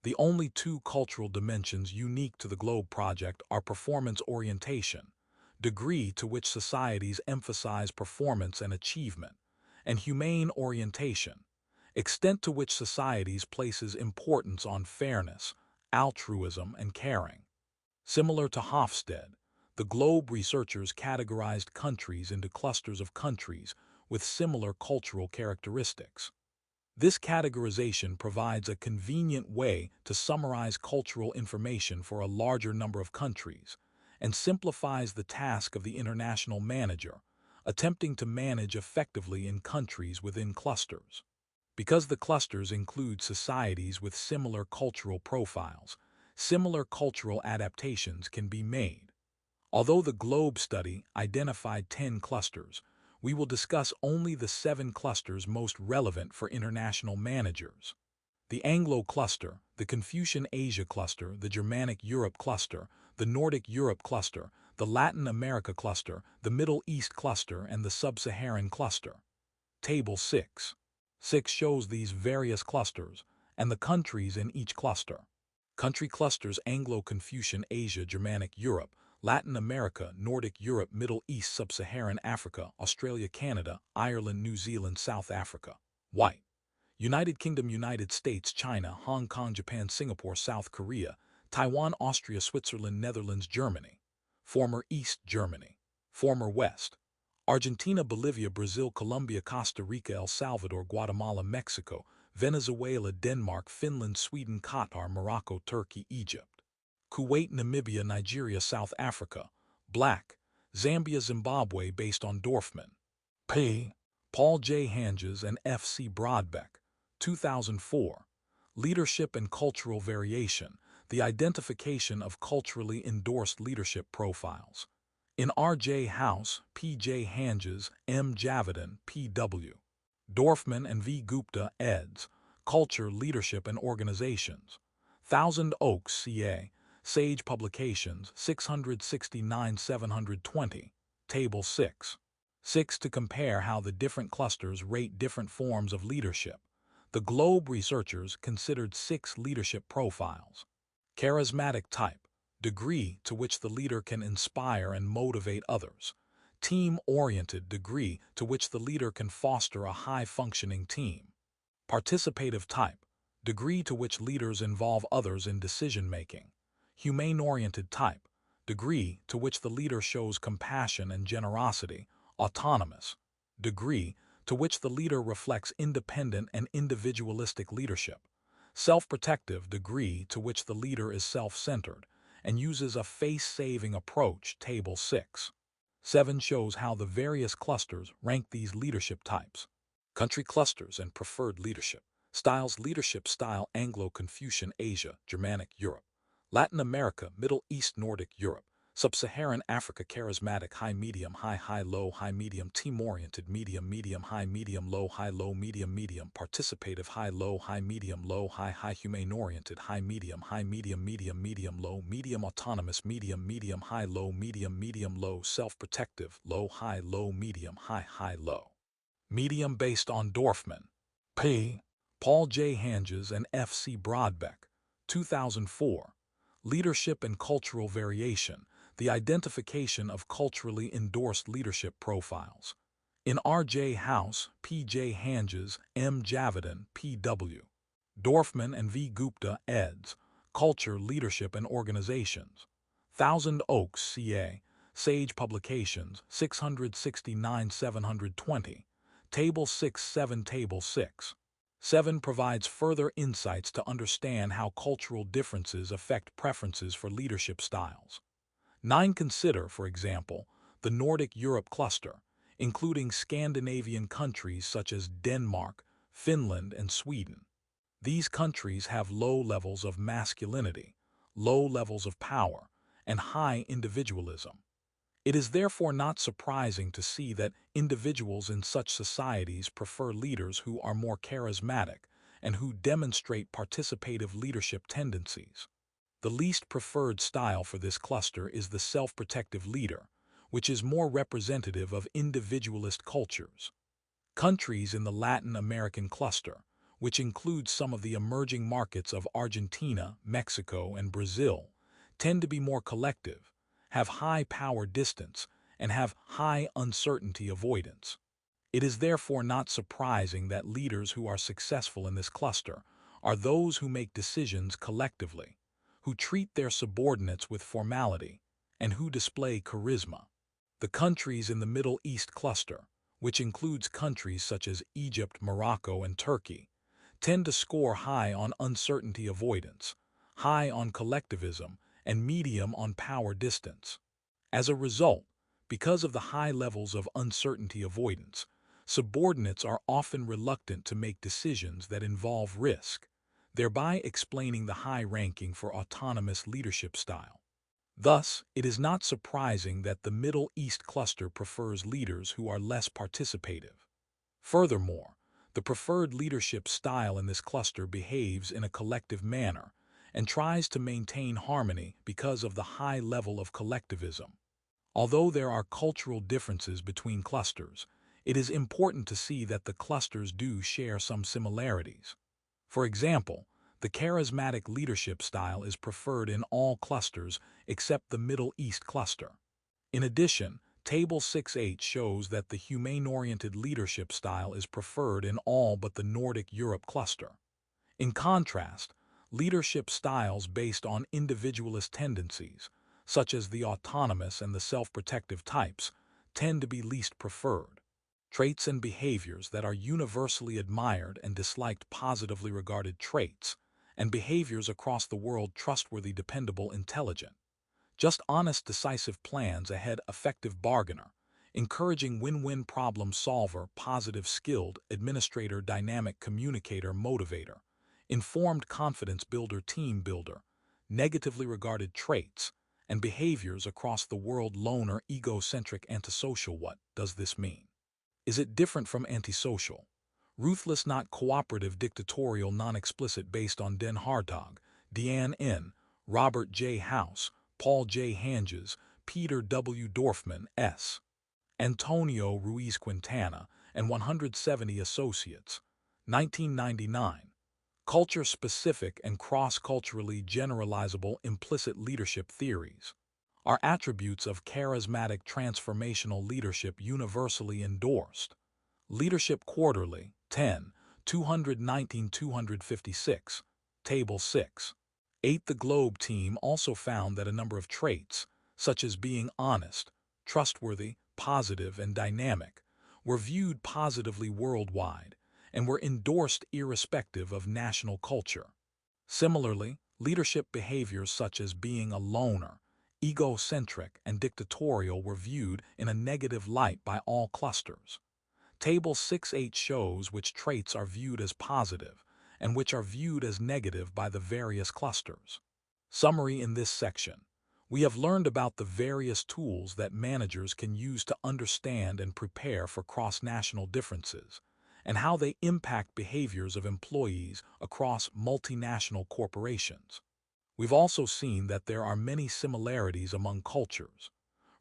The only 2 cultural dimensions unique to the GLOBE project are performance orientation, degree to which societies emphasize performance and achievement, and humane orientation, extent to which societies places importance on fairness, altruism, and caring. Similar to Hofstede, the GLOBE researchers categorized countries into clusters of countries with similar cultural characteristics. This categorization provides a convenient way to summarize cultural information for a larger number of countries and simplifies the task of the international manager attempting to manage effectively in countries within clusters. Because the clusters include societies with similar cultural profiles, similar cultural adaptations can be made. Although the GLOBE study identified 10 clusters, we will discuss only the 7 clusters most relevant for international managers. The Anglo cluster, the Confucian Asia cluster, the Germanic Europe cluster, the Nordic Europe cluster, the Latin America cluster, the Middle East cluster, and the Sub-Saharan cluster. Table 6. 6 shows these various clusters and the countries in each cluster. Country clusters: Anglo-Confucian Asia, Germanic Europe, Latin America, Nordic Europe, Middle East, Sub-Saharan Africa, Australia, Canada, Ireland, New Zealand, South Africa. White. United Kingdom, United States, China, Hong Kong, Japan, Singapore, South Korea, Taiwan, Austria, Switzerland, Netherlands, Germany. Former East Germany. Former West. Argentina, Bolivia, Brazil, Colombia, Costa Rica, El Salvador, Guatemala, Mexico, Venezuela, Denmark, Finland, Sweden, Qatar, Morocco, Turkey, Egypt. Kuwait, Namibia, Nigeria, South Africa. Black. Zambia, Zimbabwe, based on Dorfman. P. Paul J. Hanges and F. C. Broadbeck. 2004. Leadership and Cultural Variation, the Identification of Culturally Endorsed Leadership Profiles. In R. J. House, P. J. Hanges, M. Javidan, P. W. Dorfman and V. Gupta, eds. Culture, Leadership and Organizations. Thousand Oaks, CA. Sage Publications, 669-720. Table 6. 6. To compare how the different clusters rate different forms of leadership, the Globe researchers considered 6 leadership profiles. Charismatic type, degree to which the leader can inspire and motivate others. Team-oriented, degree to which the leader can foster a high-functioning team. Participative type, degree to which leaders involve others in decision-making. Humane-oriented type, degree to which the leader shows compassion and generosity. Autonomous, degree to which the leader reflects independent and individualistic leadership. Self-protective, degree to which the leader is self-centered and uses a face-saving approach. Table 6. 7 shows how the various clusters rank these leadership types. Country clusters and preferred leadership. Styles: leadership style: Anglo-Confucian, Asia, Germanic, Europe. Latin America, Middle East, Nordic, Europe. Sub-Saharan Africa, charismatic, high, medium, low, medium, team-oriented, medium, high, low, medium, participative, high, medium, low, humane-oriented, high, medium, low, medium, autonomous, medium, high, low, medium, low, self-protective, low, medium, high, low. Medium, based on Dorfman. P. Paul J. Hanges and F. C. Broadbeck. 2004. Leadership and Cultural Variation, the Identification of Culturally Endorsed Leadership Profiles. In R. J. House, P. J. Hanges, M. Javidan, P. W. Dorfman and V. Gupta, eds. Culture, Leadership and Organizations. Thousand Oaks, CA. Sage Publications, 669-720. Table 6-7. Table 6. 7 provides further insights to understand how cultural differences affect preferences for leadership styles. 9. Consider, for example, the Nordic Europe cluster, including Scandinavian countries such as Denmark, Finland, and Sweden. These countries have low levels of masculinity, low levels of power, and high individualism. It is therefore not surprising to see that individuals in such societies prefer leaders who are more charismatic and who demonstrate participative leadership tendencies. The least preferred style for this cluster is the self-protective leader, which is more representative of individualist cultures. Countries in the Latin American cluster, which includes some of the emerging markets of Argentina, Mexico, and Brazil, tend to be more collective, have high power distance, and have high uncertainty avoidance. It is therefore not surprising that leaders who are successful in this cluster are those who make decisions collectively, who treat their subordinates with formality, and who display charisma. The countries in the Middle East cluster, which includes countries such as Egypt, Morocco, and Turkey, tend to score high on uncertainty avoidance, high on collectivism, and medium on power distance. As a result, because of the high levels of uncertainty avoidance, subordinates are often reluctant to make decisions that involve risk, thereby explaining the high ranking for autonomous leadership style. Thus, it is not surprising that the Middle East cluster prefers leaders who are less participative. Furthermore, the preferred leadership style in this cluster behaves in a collective manner and tries to maintain harmony because of the high level of collectivism. Although there are cultural differences between clusters, it is important to see that the clusters do share some similarities. For example, the charismatic leadership style is preferred in all clusters except the Middle East cluster. In addition, Table 6-8 shows that the humane-oriented leadership style is preferred in all but the Nordic Europe cluster. In contrast, leadership styles based on individualist tendencies, such as the autonomous and the self-protective types, tend to be least preferred. Traits and behaviors that are universally admired and disliked: positively regarded traits, and behaviors across the world trustworthy, dependable, intelligent. Just honest, decisive plans ahead, effective bargainer, encouraging win-win problem solver, positive skilled administrator, dynamic communicator, motivator, informed confidence builder, team builder, negatively regarded traits and behaviors across the world, loner, egocentric, antisocial. What does this mean? Is it different from antisocial? Ruthless, not cooperative, dictatorial, non-explicit, based on Den Hartog, Deanne N., Robert J. House, Paul J. Hanges, Peter W. Dorfman, S. Antonio Ruiz Quintana, and 170 Associates, 1999. Culture-specific and cross-culturally generalizable implicit leadership theories are attributes of charismatic transformational leadership universally endorsed. Leadership Quarterly, 10, 219-256, Table 6. 8. The Globe team also found that a number of traits, such as being honest, trustworthy, positive, and dynamic, were viewed positively worldwide and were endorsed irrespective of national culture. Similarly, leadership behaviors such as being a loner, egocentric, and dictatorial were viewed in a negative light by all clusters. Table 6.8 shows which traits are viewed as positive and which are viewed as negative by the various clusters. Summary: in this section, we have learned about the various tools that managers can use to understand and prepare for cross-national differences, and how they impact behaviors of employees across multinational corporations. We've also seen that there are many similarities among cultures.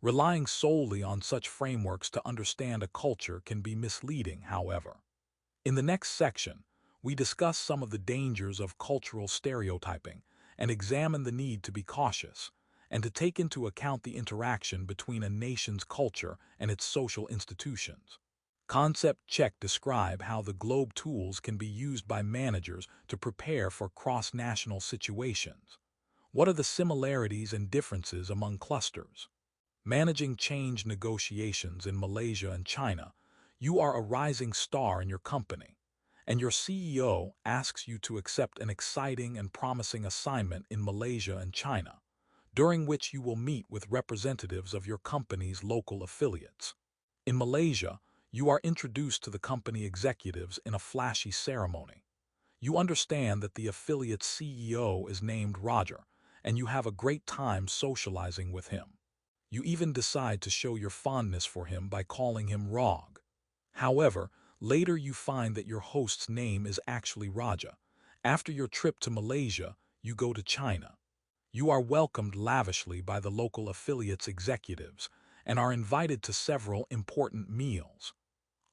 Relying solely on such frameworks to understand a culture can be misleading, however. In the next section, we discuss some of the dangers of cultural stereotyping and examine the need to be cautious and to take into account the interaction between a nation's culture and its social institutions. Concept check: describe how the Globe tools can be used by managers to prepare for cross-national situations. What are the similarities and differences among clusters? Managing change negotiations in Malaysia and China. You are a rising star in your company, and your CEO asks you to accept an exciting and promising assignment in Malaysia and China, during which you will meet with representatives of your company's local affiliates. In Malaysia, you are introduced to the company executives in a flashy ceremony. You understand that the affiliate's CEO is named Roger, and you have a great time socializing with him. You even decide to show your fondness for him by calling him Rog. However, later you find that your host's name is actually Raja. After your trip to Malaysia, you go to China. You are welcomed lavishly by the local affiliate's executives and are invited to several important meals.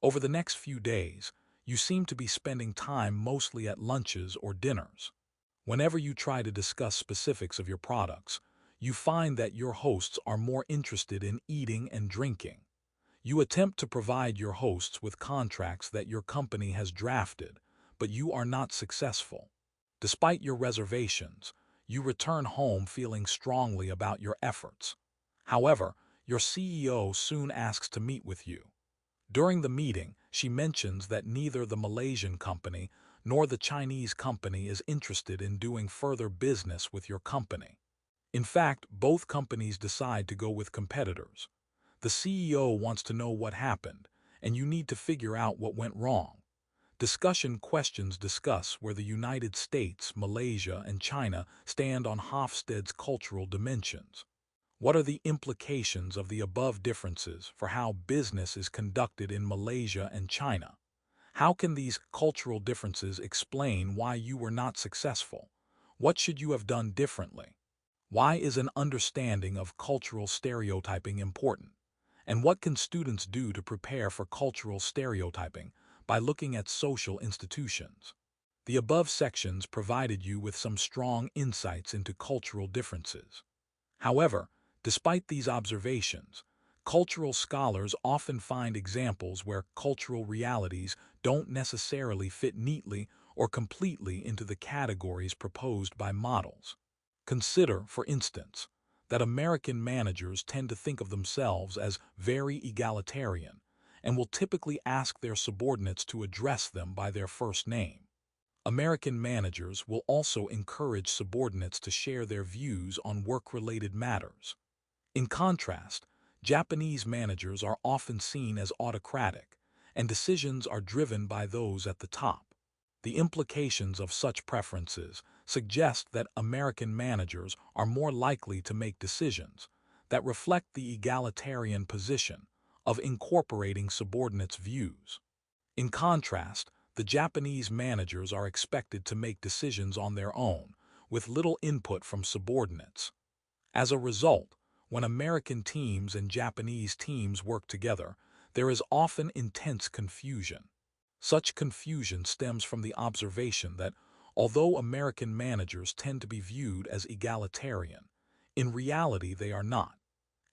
Over the next few days, you seem to be spending time mostly at lunches or dinners. Whenever you try to discuss specifics of your products, you find that your hosts are more interested in eating and drinking. You attempt to provide your hosts with contracts that your company has drafted, but you are not successful. Despite your reservations, you return home feeling strongly about your efforts. However, your CEO soon asks to meet with you. During the meeting, she mentions that neither the Malaysian company nor the Chinese company is interested in doing further business with your company. In fact, both companies decide to go with competitors. The CEO wants to know what happened, and you need to figure out what went wrong. Discussion questions discuss where the United States, Malaysia, and China stand on Hofstede's cultural dimensions. What are the implications of the above differences for how business is conducted in Malaysia and China? How can these cultural differences explain why you were not successful? What should you have done differently? Why is an understanding of cultural stereotyping important? And what can students do to prepare for cultural stereotyping by looking at social institutions? The above sections provided you with some strong insights into cultural differences. However, despite these observations, cultural scholars often find examples where cultural realities don't necessarily fit neatly or completely into the categories proposed by models. Consider, for instance, that American managers tend to think of themselves as very egalitarian and will typically ask their subordinates to address them by their first name. American managers will also encourage subordinates to share their views on work-related matters. In contrast, Japanese managers are often seen as autocratic, and decisions are driven by those at the top. The implications of such preferences suggest that American managers are more likely to make decisions that reflect the egalitarian position of incorporating subordinates' views. In contrast, the Japanese managers are expected to make decisions on their own, with little input from subordinates. As a result, when American teams and Japanese teams work together, there is often intense confusion. Such confusion stems from the observation that, although American managers tend to be viewed as egalitarian, in reality they are not,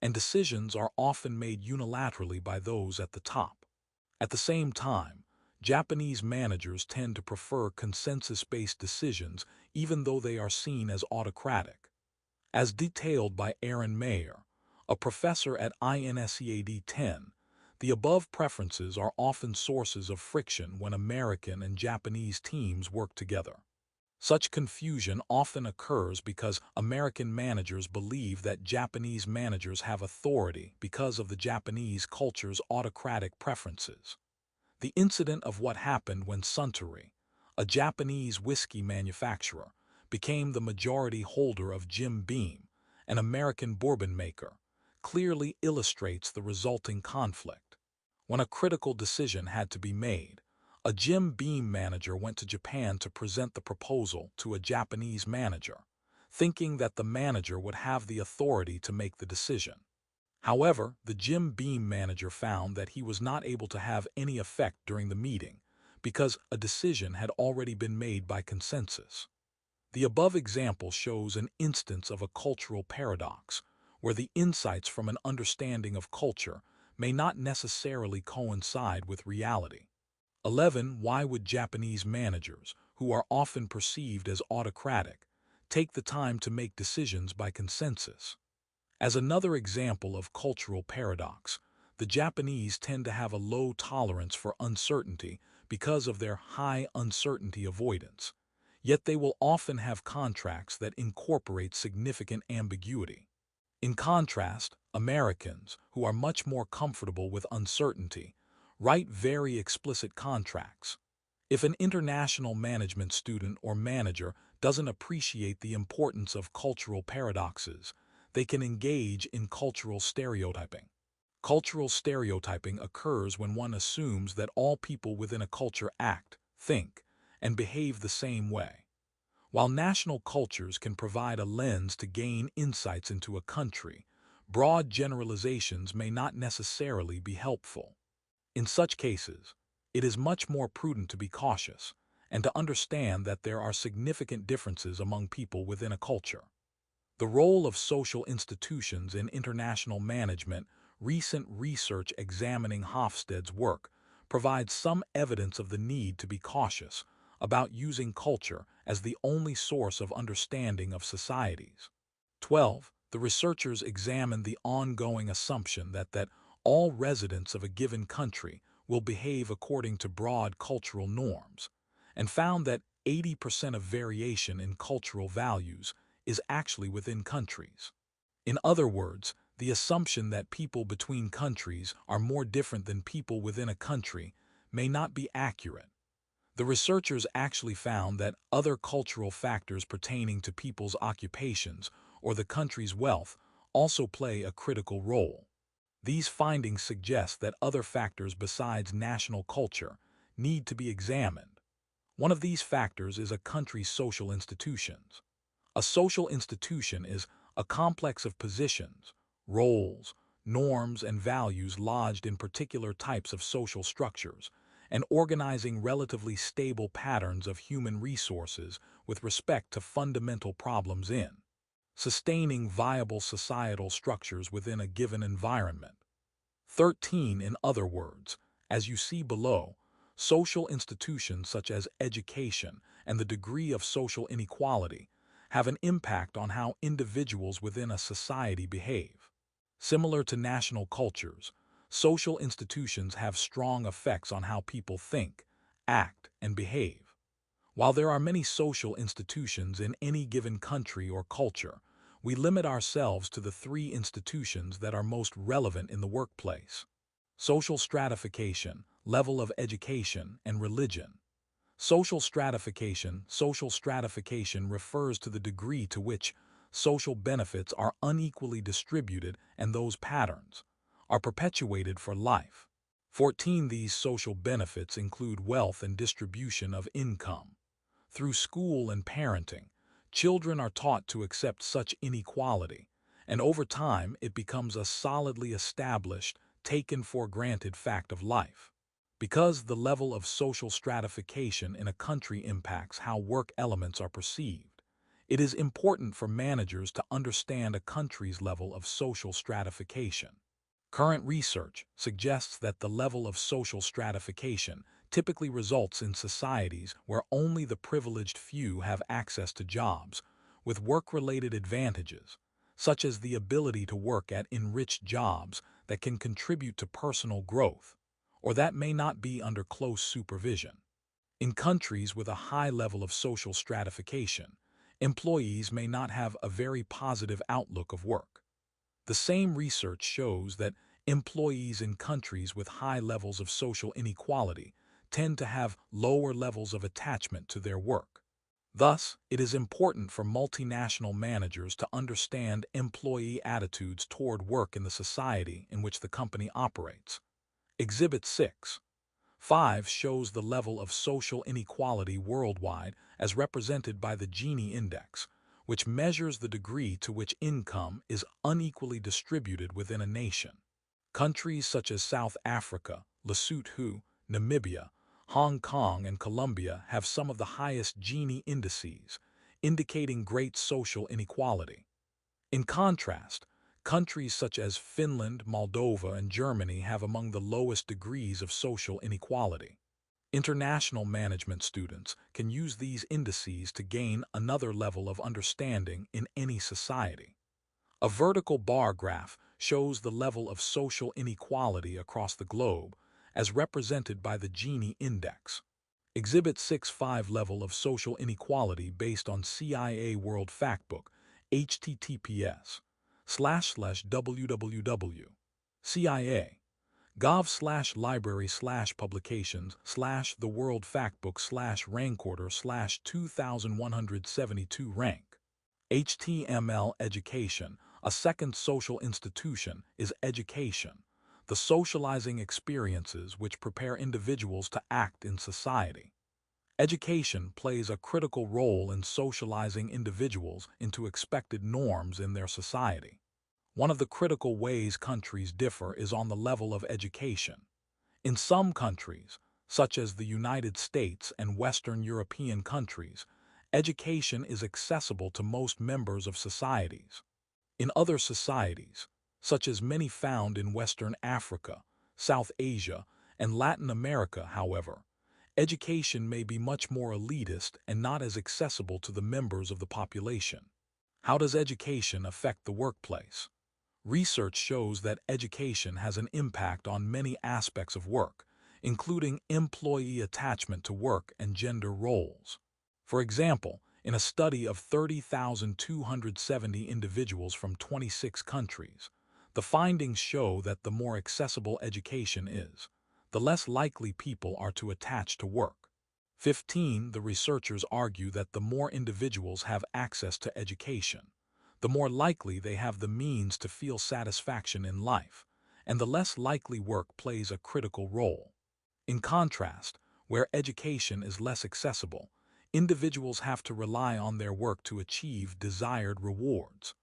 and decisions are often made unilaterally by those at the top. At the same time, Japanese managers tend to prefer consensus-based decisions even though they are seen as autocratic. As detailed by Aaron Mayer, a professor at INSEAD 10, the above preferences are often sources of friction when American and Japanese teams work together. Such confusion often occurs because American managers believe that Japanese managers have authority because of the Japanese culture's autocratic preferences. The incident of what happened when Suntory, a Japanese whiskey manufacturer, became the majority holder of Jim Beam, an American bourbon maker, clearly illustrates the resulting conflict. When a critical decision had to be made, a Jim Beam manager went to Japan to present the proposal to a Japanese manager, thinking that the manager would have the authority to make the decision. However, the Jim Beam manager found that he was not able to have any effect during the meeting because a decision had already been made by consensus. The above example shows an instance of a cultural paradox, where the insights from an understanding of culture may not necessarily coincide with reality. 11. Why would Japanese managers, who are often perceived as autocratic, take the time to make decisions by consensus? As another example of cultural paradox, the Japanese tend to have a low tolerance for uncertainty because of their high uncertainty avoidance, yet they will often have contracts that incorporate significant ambiguity. In contrast, Americans, who are much more comfortable with uncertainty, write very explicit contracts. If an international management student or manager doesn't appreciate the importance of cultural paradoxes, they can engage in cultural stereotyping. Cultural stereotyping occurs when one assumes that all people within a culture act, think, and behave the same way. While national cultures can provide a lens to gain insights into a country, broad generalizations may not necessarily be helpful. In such cases, it is much more prudent to be cautious and to understand that there are significant differences among people within a culture. The role of social institutions in international management. Recent research examining Hofstede's work provides some evidence of the need to be cautious about using culture as the only source of understanding of societies. 12. The researchers examined the ongoing assumption that all residents of a given country will behave according to broad cultural norms, and found that 80% of variation in cultural values is actually within countries. In other words, the assumption that people between countries are more different than people within a country may not be accurate. The researchers actually found that other cultural factors pertaining to people's occupations or the country's wealth also play a critical role. These findings suggest that other factors besides national culture need to be examined. One of these factors is a country's social institutions. A social institution is a complex of positions, roles, norms, and values lodged in particular types of social structures, and organizing relatively stable patterns of human resources with respect to fundamental problems in sustaining viable societal structures within a given environment. 13. In other words, as you see below, social institutions such as education and the degree of social inequality have an impact on how individuals within a society behave. Similar to national cultures, social institutions have strong effects on how people think, act, and behave. While there are many social institutions in any given country or culture, we limit ourselves to the three institutions that are most relevant in the workplace: social stratification, level of education, and religion. Social stratification refers to the degree to which social benefits are unequally distributed, and those patterns are perpetuated for life. 14. These social benefits include wealth and distribution of income. Through school and parenting, children are taught to accept such inequality, and over time it becomes a solidly established, taken for granted fact of life. Because the level of social stratification in a country impacts how work elements are perceived, it is important for managers to understand a country's level of social stratification. Current research suggests that the level of social stratification typically results in societies where only the privileged few have access to jobs with work-related advantages, such as the ability to work at enriched jobs that can contribute to personal growth, or that may not be under close supervision. In countries with a high level of social stratification, employees may not have a very positive outlook of work. The same research shows that employees in countries with high levels of social inequality tend to have lower levels of attachment to their work. Thus, it is important for multinational managers to understand employee attitudes toward work in the society in which the company operates. Exhibit 6.5 shows the level of social inequality worldwide as represented by the Gini index, which measures the degree to which income is unequally distributed within a nation. Countries such as South Africa, Lesotho, Namibia, Hong Kong, and Colombia have some of the highest Gini indices, indicating great social inequality. In contrast, countries such as Finland, Moldova, and Germany have among the lowest degrees of social inequality. International management students can use these indices to gain another level of understanding in any society. A vertical bar graph shows the level of social inequality across the globe, as represented by the Gini index. Exhibit 6.5 Level of social inequality based on CIA World Factbook, https://www.cia.gov/library/publications/the World Factbook/rankorder/2172 rank. HTML Education. A second social institution is education, the socializing experiences which prepare individuals to act in society. Education plays a critical role in socializing individuals into expected norms in their society. One of the critical ways countries differ is on the level of education. In some countries, such as the United States and Western European countries, education is accessible to most members of societies. In other societies, such as many found in Western Africa, South Asia, and Latin America, however, education may be much more elitist and not as accessible to the members of the population. How does education affect the workplace? Research shows that education has an impact on many aspects of work, including employee attachment to work and gender roles. For example, in a study of 30,270 individuals from 26 countries, the findings show that the more accessible education is, the less likely people are to attach to work. 15. The researchers argue that the more individuals have access to education, the more likely they have the means to feel satisfaction in life, and the less likely work plays a critical role. In contrast, where education is less accessible, individuals have to rely on their work to achieve desired rewards.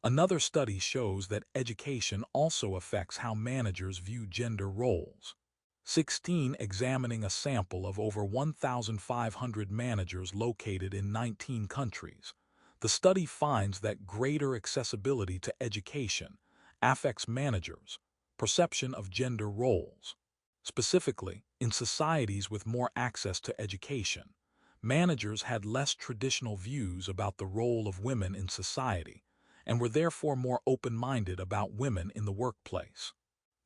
Another study shows that education also affects how managers view gender roles. 16. Examining a sample of over 1,500 managers located in 19 countries, the study finds that greater accessibility to education affects managers' perception of gender roles. Specifically, in societies with more access to education, managers had less traditional views about the role of women in society and were therefore more open-minded about women in the workplace.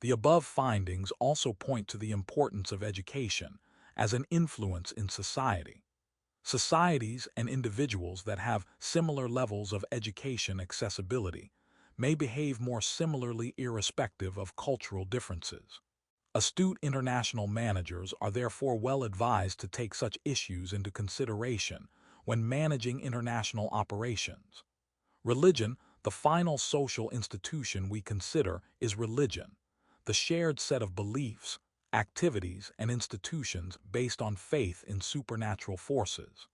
The above findings also point to the importance of education as an influence in society. Societies and individuals that have similar levels of education accessibility may behave more similarly irrespective of cultural differences. Astute international managers are therefore well advised to take such issues into consideration when managing international operations. Religion, the final social institution we consider, is religion, the shared set of beliefs, activities, and institutions based on faith in supernatural forces.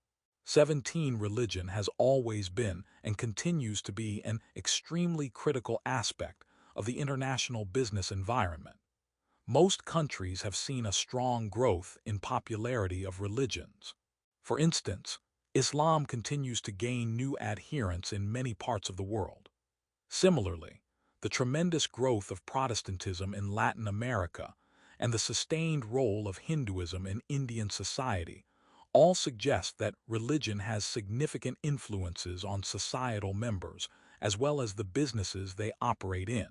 17. Religion has always been and continues to be an extremely critical aspect of the international business environment. Most countries have seen a strong growth in popularity of religions. For instance, Islam continues to gain new adherents in many parts of the world. Similarly, the tremendous growth of Protestantism in Latin America and the sustained role of Hinduism in Indian society all suggest that religion has significant influences on societal members as well as the businesses they operate in.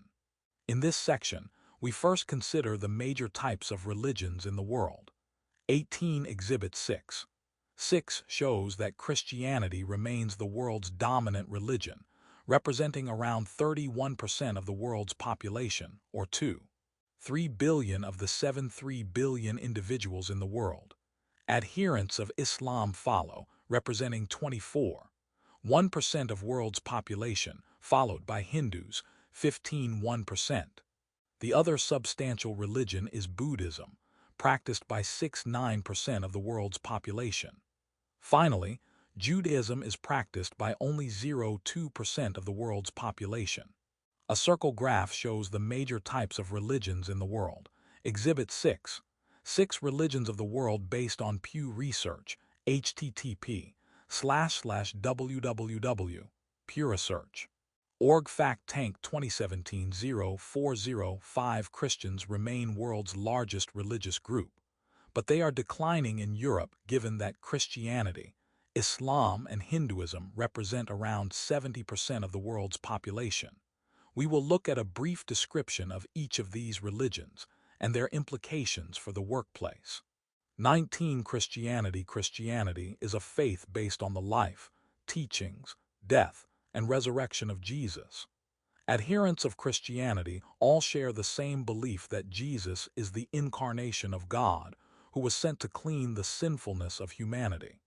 In this section, we first consider the major types of religions in the world. 18. Exhibit 6. 6 shows that Christianity remains the world's dominant religion, representing around 31% of the world's population, or 2.3 billion of the 7.3 billion individuals in the world. Adherents of Islam follow, representing 24.1% of world's population, followed by Hindus, 15.1%. The other substantial religion is Buddhism, practiced by 6.9% of the world's population. Finally, Judaism is practiced by only 0.2% of the world's population. A circle graph shows the major types of religions in the world. Exhibit 6. 6 religions of the world based on Pew Research, http://www.pewresearch.org. Fact Tank 2017. 0405 Christians remain world's largest religious group, but they are declining in Europe given that Christianity, Islam, and Hinduism represent around 70% of the world's population. We will look at a brief description of each of these religions and their implications for the workplace. 19. Christianity. Christianity is a faith based on the life, teachings, death, and resurrection of Jesus. Adherents of Christianity all share the same belief that Jesus is the incarnation of God, who was sent to clean the sinfulness of humanity.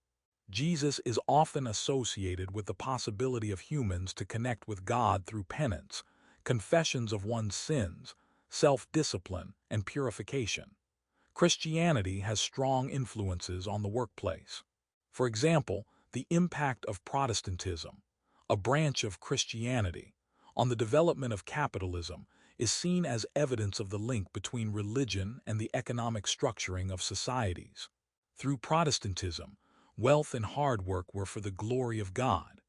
Jesus is often associated with the possibility of humans to connect with God through penance, confessions of one's sins, self-discipline, and purification. Christianity has strong influences on the workplace. For example, the impact of Protestantism, a branch of Christianity, on the development of capitalism is seen as evidence of the link between religion and the economic structuring of societies. Through Protestantism, wealth and hard work were for the glory of God.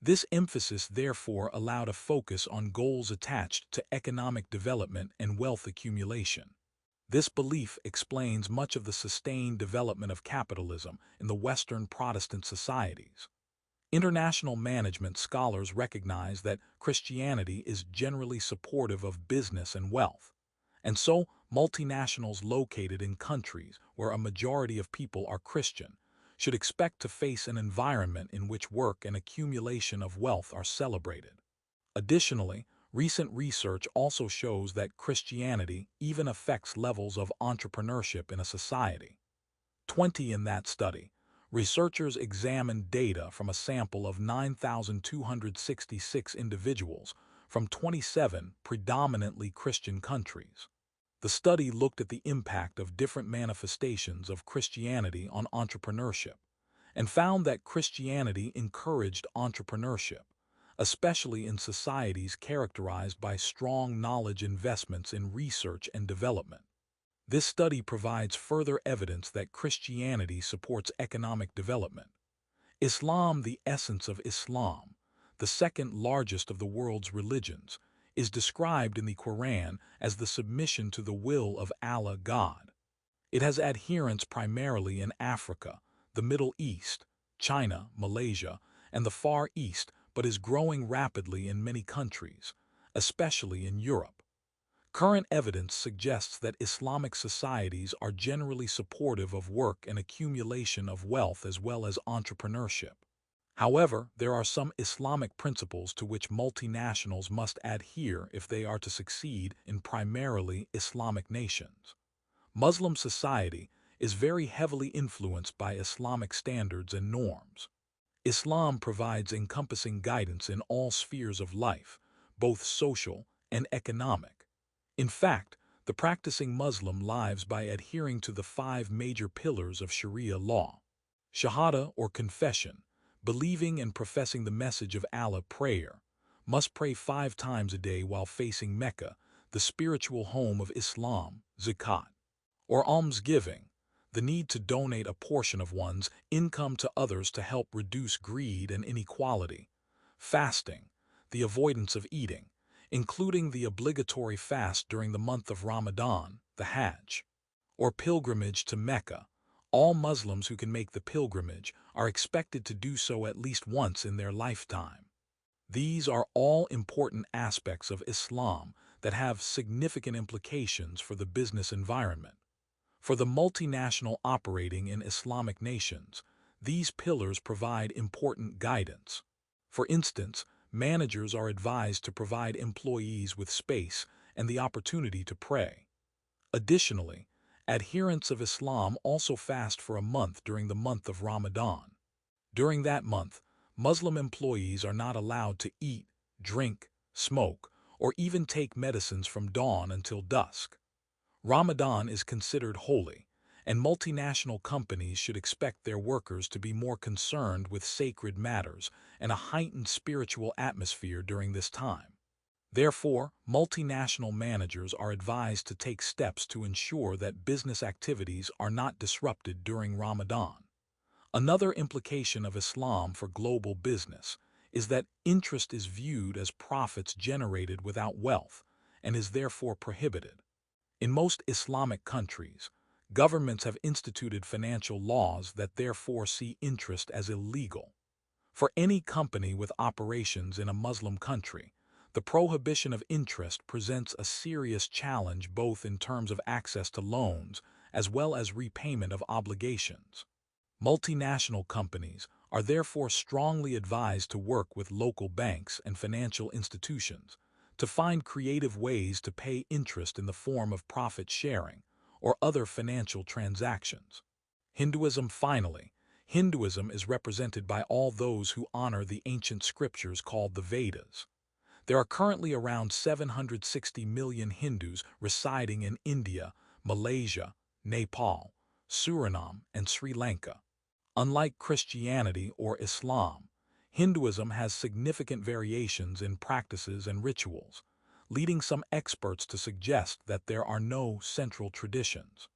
This emphasis therefore allowed a focus on goals attached to economic development and wealth accumulation. This belief explains much of the sustained development of capitalism in the Western Protestant societies. International management scholars recognize that Christianity is generally supportive of business and wealth, and so multinationals located in countries where a majority of people are Christian should expect to face an environment in which work and accumulation of wealth are celebrated. Additionally, recent research also shows that Christianity even affects levels of entrepreneurship in a society. 20. In that study, researchers examined data from a sample of 9,266 individuals from 27 predominantly Christian countries. The study looked at the impact of different manifestations of Christianity on entrepreneurship and found that Christianity encouraged entrepreneurship, especially in societies characterized by strong knowledge investments in research and development. This study provides further evidence that Christianity supports economic development. Islam, the essence of Islam, the second largest of the world's religions, is described in the Quran as the submission to the will of Allah God. It has adherents primarily in Africa, the Middle East, China, Malaysia, and the Far East, but is growing rapidly in many countries, especially in Europe. Current evidence suggests that Islamic societies are generally supportive of work and accumulation of wealth as well as entrepreneurship. However, there are some Islamic principles to which multinationals must adhere if they are to succeed in primarily Islamic nations. Muslim society is very heavily influenced by Islamic standards and norms. Islam provides encompassing guidance in all spheres of life, both social and economic. In fact, the practicing Muslim lives by adhering to the 5 major pillars of Sharia law. Shahada or confession, believing and professing the message of Allah prayer, must pray 5 times a day while facing Mecca, the spiritual home of Islam, zakat, or almsgiving, the need to donate a portion of one's income to others to help reduce greed and inequality, fasting, the avoidance of eating, including the obligatory fast during the month of Ramadan, the Hajj, or pilgrimage to Mecca. All Muslims who can make the pilgrimage are expected to do so at least once in their lifetime. These are all important aspects of Islam that have significant implications for the business environment. For the multinational operating in Islamic nations, these pillars provide important guidance. For instance, managers are advised to provide employees with space and the opportunity to pray. Additionally, adherents of Islam also fast for a month during the month of Ramadan. During that month, Muslim employees are not allowed to eat, drink, smoke, or even take medicines from dawn until dusk. Ramadan is considered holy, and multinational companies should expect their workers to be more concerned with sacred matters and a heightened spiritual atmosphere during this time. Therefore, multinational managers are advised to take steps to ensure that business activities are not disrupted during Ramadan. Another implication of Islam for global business is that interest is viewed as profits generated without wealth and is therefore prohibited. In most Islamic countries, governments have instituted financial laws that therefore see interest as illegal. For any company with operations in a Muslim country, the prohibition of interest presents a serious challenge both in terms of access to loans as well as repayment of obligations. Multinational companies are therefore strongly advised to work with local banks and financial institutions to find creative ways to pay interest in the form of profit sharing or other financial transactions. Hinduism finally, Hinduism is represented by all those who honor the ancient scriptures called the Vedas. There are currently around 760 million Hindus residing in India, Malaysia, Nepal, Suriname, and Sri Lanka. Unlike Christianity or Islam, Hinduism has significant variations in practices and rituals, leading some experts to suggest that there are no central traditions.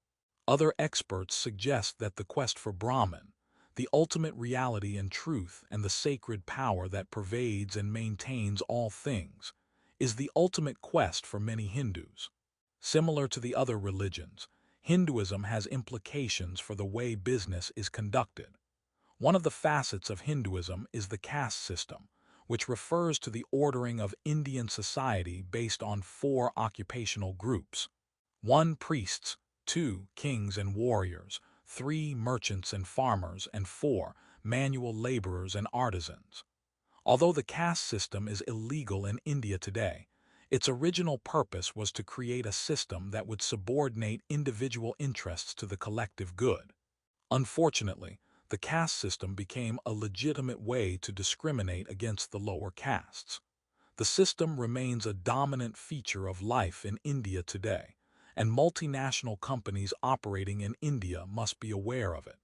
Other experts suggest that the quest for Brahman, the ultimate reality and truth and the sacred power that pervades and maintains all things, is the ultimate quest for many Hindus. Similar to the other religions, Hinduism has implications for the way business is conducted. One of the facets of Hinduism is the caste system, which refers to the ordering of Indian society based on 4 occupational groups: 1. Priests, 2. Kings and warriors, 3. Merchants and farmers, and 4. Manual laborers and artisans. Although the caste system is illegal in India today, its original purpose was to create a system that would subordinate individual interests to the collective good. Unfortunately, the caste system became a legitimate way to discriminate against the lower castes. The system remains a dominant feature of life in India today, and multinational companies operating in India must be aware of it.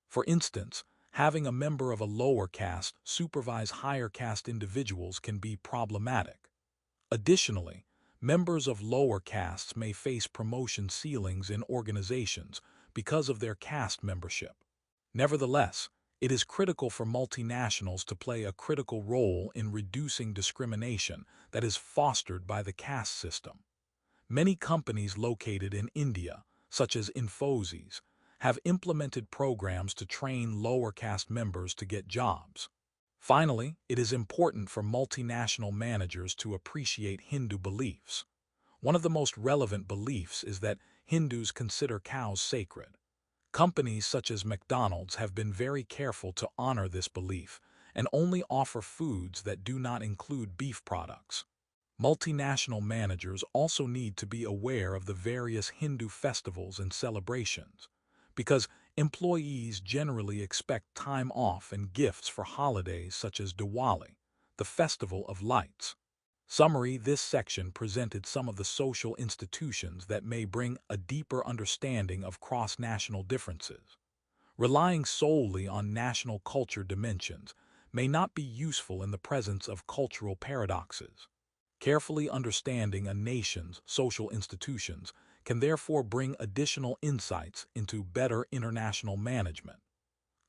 For instance, having a member of a lower caste supervise higher caste individuals can be problematic. Additionally, members of lower castes may face promotion ceilings in organizations because of their caste membership. Nevertheless, it is critical for multinationals to play a critical role in reducing discrimination that is fostered by the caste system. Many companies located in India, such as Infosys, have implemented programs to train lower caste members to get jobs. Finally, it is important for multinational managers to appreciate Hindu beliefs. One of the most relevant beliefs is that Hindus consider cows sacred. Companies such as McDonald's have been very careful to honor this belief and only offer foods that do not include beef products. Multinational managers also need to be aware of the various Hindu festivals and celebrations, because employees generally expect time off and gifts for holidays such as Diwali, the Festival of Lights. Summary: this section presented some of the social institutions that may bring a deeper understanding of cross-national differences. Relying solely on national culture dimensions may not be useful in the presence of cultural paradoxes. Carefully understanding a nation's social institutions can therefore bring additional insights into better international management.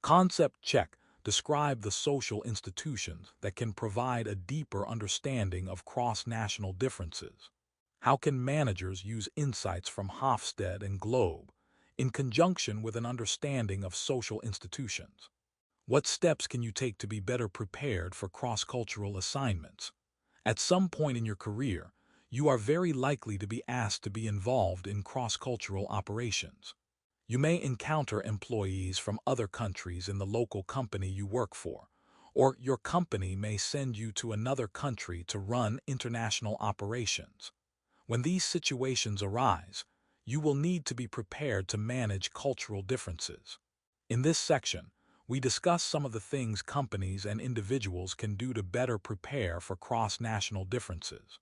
Concept check: describe the social institutions that can provide a deeper understanding of cross-national differences. How can managers use insights from Hofstede and Globe in conjunction with an understanding of social institutions? What steps can you take to be better prepared for cross-cultural assignments? At some point in your career, you are very likely to be asked to be involved in cross-cultural operations. You may encounter employees from other countries in the local company you work for, or your company may send you to another country to run international operations. When these situations arise, you will need to be prepared to manage cultural differences. In this section, we discuss some of the things companies and individuals can do to better prepare for cross-national differences.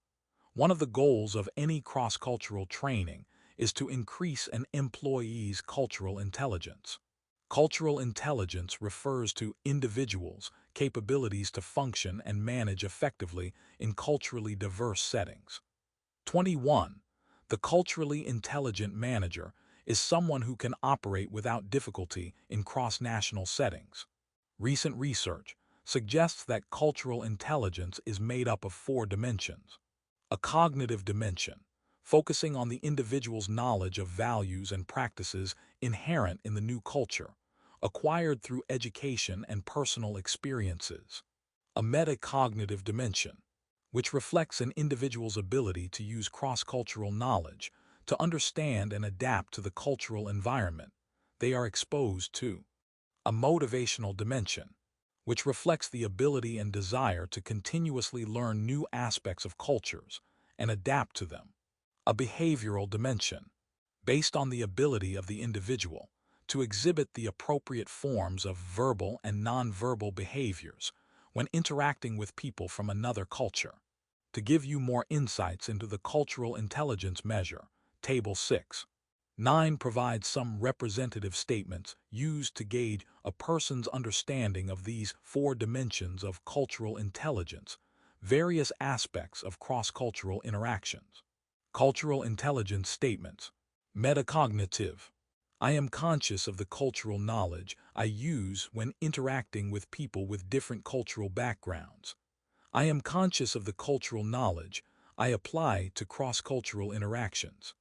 One of the goals of any cross-cultural training is to increase an employee's cultural intelligence. Cultural intelligence refers to individuals' capabilities to function and manage effectively in culturally diverse settings. 21. The culturally intelligent manager is someone who can operate without difficulty in cross-national settings. Recent research suggests that cultural intelligence is made up of 4 dimensions. A cognitive dimension, focusing on the individual's knowledge of values and practices inherent in the new culture, acquired through education and personal experiences. A metacognitive dimension, which reflects an individual's ability to use cross-cultural knowledge to understand and adapt to the cultural environment they are exposed to. A motivational dimension, which reflects the ability and desire to continuously learn new aspects of cultures and adapt to them. A behavioral dimension, based on the ability of the individual to exhibit the appropriate forms of verbal and nonverbal behaviors when interacting with people from another culture. To give you more insights into the cultural intelligence measure, Table 6.9 provides some representative statements used to gauge a person's understanding of these 4 dimensions of cultural intelligence, various aspects of cross-cultural interactions. Cultural intelligence statements. Metacognitive. I am conscious of the cultural knowledge I use when interacting with people with different cultural backgrounds. I am conscious of the cultural knowledge I apply to cross-cultural interactions.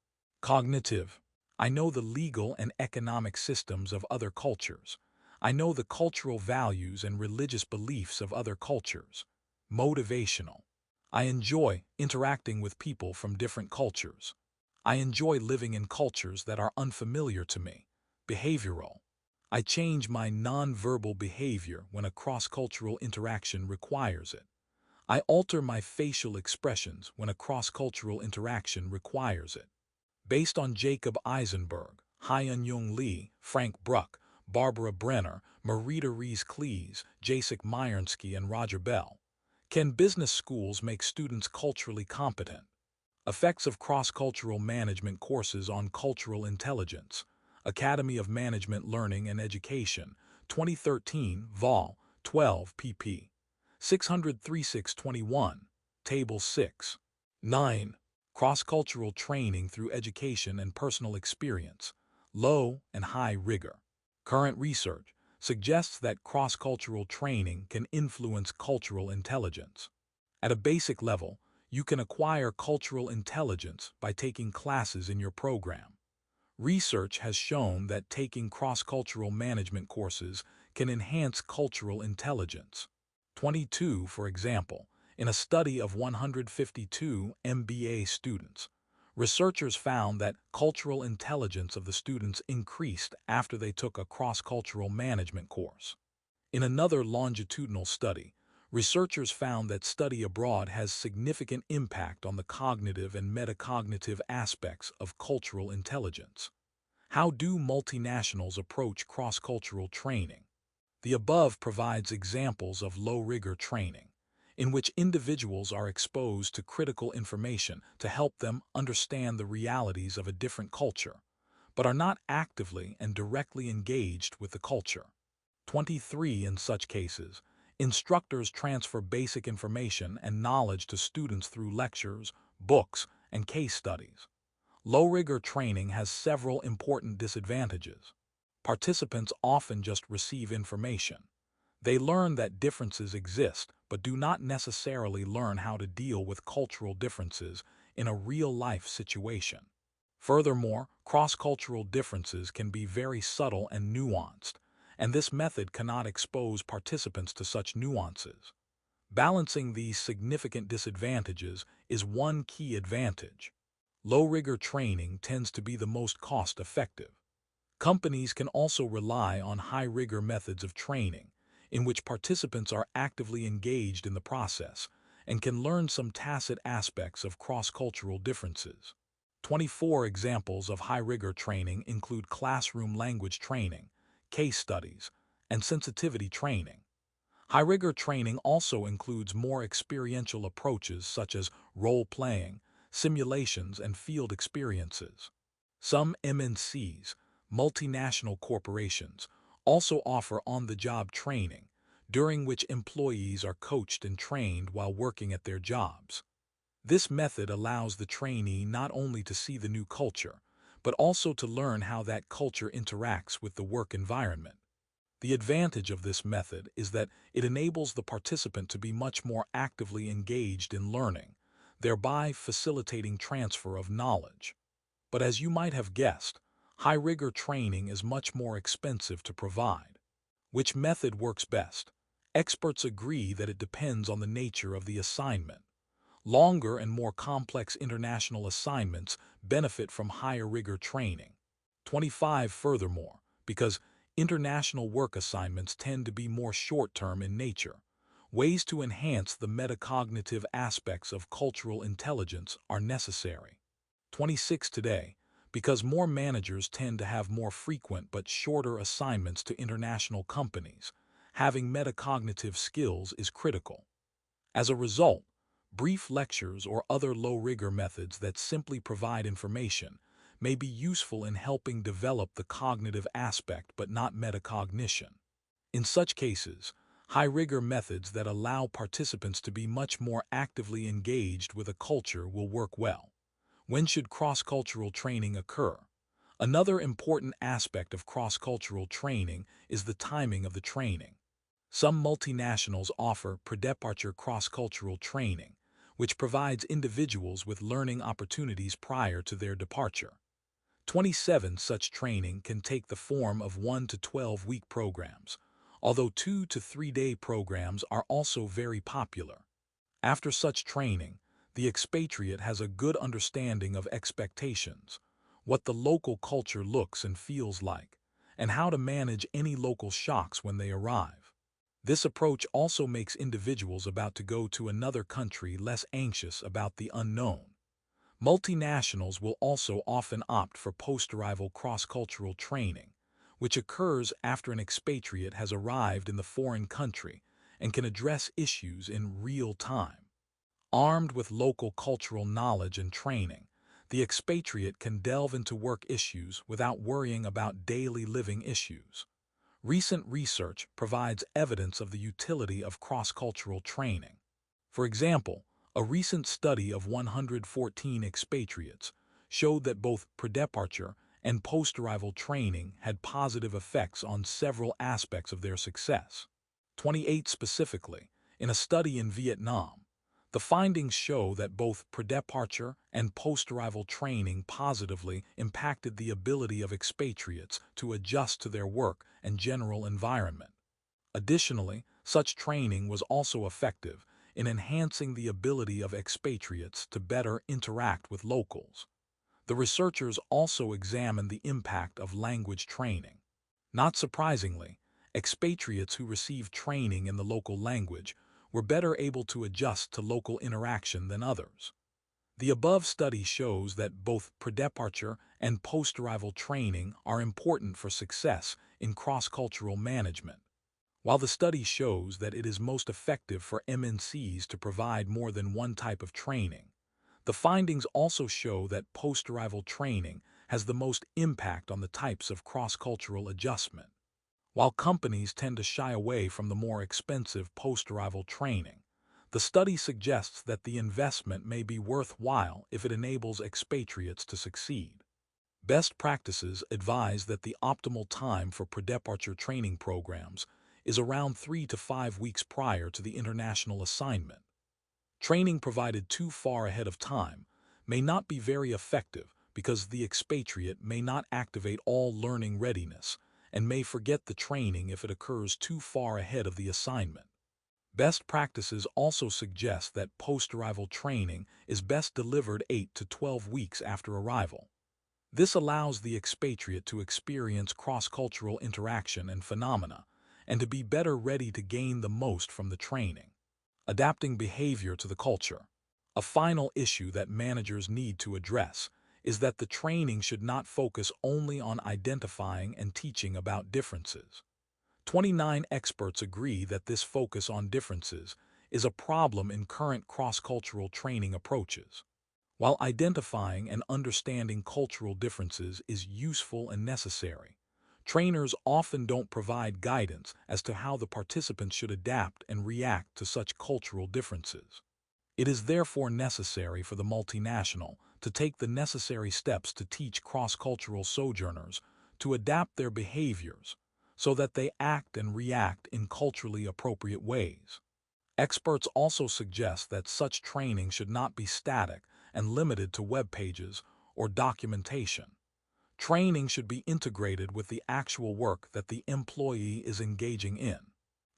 Cognitive. I know the legal and economic systems of other cultures. I know the cultural values and religious beliefs of other cultures. Motivational. I enjoy interacting with people from different cultures. I enjoy living in cultures that are unfamiliar to me. Behavioral. I change my nonverbal behavior when a cross-cultural interaction requires it. I alter my facial expressions when a cross-cultural interaction requires it. Based on Jacob Eisenberg, Hyun-Young Lee, Frank Bruck, Barbara Brenner, Marita Rees-Cleese, Jacek Mierski, and Roger Bell. Can business schools make students culturally competent? Effects of cross-cultural management courses on cultural intelligence. Academy of Management Learning and Education, 2013, Vol. 12, pp. 603-621, Table 6.9. Cross-cultural training through education and personal experience, low and high rigor. Current research suggests that cross-cultural training can influence cultural intelligence. At a basic level, you can acquire cultural intelligence by taking classes in your program. Research has shown that taking cross-cultural management courses can enhance cultural intelligence. 22, for example, in a study of 152 MBA students, Researchers found that cultural intelligence of the students increased after they took a cross-cultural management course. In another longitudinal study, researchers found that study abroad has significant impact on the cognitive and metacognitive aspects of cultural intelligence. How do multinationals approach cross-cultural training? The above provides examples of low-rigor training, in which individuals are exposed to critical information to help them understand the realities of a different culture, but are not actively and directly engaged with the culture. 23. In such cases, instructors transfer basic information and knowledge to students through lectures, books, and case studies. Low-rigor training has several important disadvantages. Participants often just receive information. They learn that differences exist, but do not necessarily learn how to deal with cultural differences in a real-life situation. Furthermore, cross-cultural differences can be very subtle and nuanced, and this method cannot expose participants to such nuances. Balancing these significant disadvantages is one key advantage. Low-rigor training tends to be the most cost-effective. Companies can also rely on high-rigor methods of training, in which participants are actively engaged in the process and can learn some tacit aspects of cross-cultural differences. 24 examples of high-rigor training include classroom language training, case studies, and sensitivity training. High-rigor training also includes more experiential approaches such as role-playing, simulations, and field experiences. Some MNCs, multinational corporations, also offer on-the-job training, during which employees are coached and trained while working at their jobs. This method allows the trainee not only to see the new culture, but also to learn how that culture interacts with the work environment. The advantage of this method is that it enables the participant to be much more actively engaged in learning, thereby facilitating transfer of knowledge. But as you might have guessed, high-rigor training is much more expensive to provide. Which method works best? Experts agree that it depends on the nature of the assignment. Longer and more complex international assignments benefit from higher rigor training. 25. Furthermore, because international work assignments tend to be more short-term in nature, ways to enhance the metacognitive aspects of cultural intelligence are necessary. 26. Today, because more managers tend to have more frequent but shorter assignments to international companies, having metacognitive skills is critical. As a result, brief lectures or other low-rigor methods that simply provide information may be useful in helping develop the cognitive aspect but not metacognition. In such cases, high-rigor methods that allow participants to be much more actively engaged with a culture will work well. When should cross-cultural training occur? Another important aspect of cross-cultural training is the timing of the training. Some multinationals offer pre-departure cross-cultural training, which provides individuals with learning opportunities prior to their departure. 27. Such training can take the form of 1 to 12-week programs, although 2 to 3-day programs are also very popular. After such training, the expatriate has a good understanding of expectations, what the local culture looks and feels like, and how to manage any local shocks when they arrive. This approach also makes individuals about to go to another country less anxious about the unknown. Multinationals will also often opt for post-arrival cross-cultural training, which occurs after an expatriate has arrived in the foreign country and can address issues in real time. Armed with local cultural knowledge and training, the expatriate can delve into work issues without worrying about daily living issues. Recent research provides evidence of the utility of cross-cultural training. For example, a recent study of 114 expatriates showed that both pre-departure and post-arrival training had positive effects on several aspects of their success. 28. Specifically, in a study in Vietnam, the findings show that both pre-departure and post-arrival training positively impacted the ability of expatriates to adjust to their work and general environment. Additionally, such training was also effective in enhancing the ability of expatriates to better interact with locals. The researchers also examined the impact of language training. Not surprisingly, expatriates who received training in the local language were better able to adjust to local interaction than others. The above study shows that both pre-departure and post-arrival training are important for success in cross-cultural management. While the study shows that it is most effective for MNCs to provide more than one type of training, the findings also show that post-arrival training has the most impact on the types of cross-cultural adjustment. While companies tend to shy away from the more expensive post-arrival training, the study suggests that the investment may be worthwhile if it enables expatriates to succeed. Best practices advise that the optimal time for pre-departure training programs is around 3 to 5 weeks prior to the international assignment. Training provided too far ahead of time may not be very effective because the expatriate may not activate all learning readiness and may forget the training if it occurs too far ahead of the assignment. Best practices also suggest that post-arrival training is best delivered 8 to 12 weeks after arrival. This allows the expatriate to experience cross-cultural interaction and phenomena, and to be better ready to gain the most from the training. Adapting behavior to the culture. A final issue that managers need to address is that the training should not focus only on identifying and teaching about differences. 29 experts agree that this focus on differences is a problem in current cross-cultural training approaches. While identifying and understanding cultural differences is useful and necessary, trainers often don't provide guidance as to how the participants should adapt and react to such cultural differences. It is therefore necessary for the multinational to take the necessary steps to teach cross-cultural sojourners to adapt their behaviors so that they act and react in culturally appropriate ways. Experts also suggest that such training should not be static and limited to web pages or documentation. Training should be integrated with the actual work that the employee is engaging in.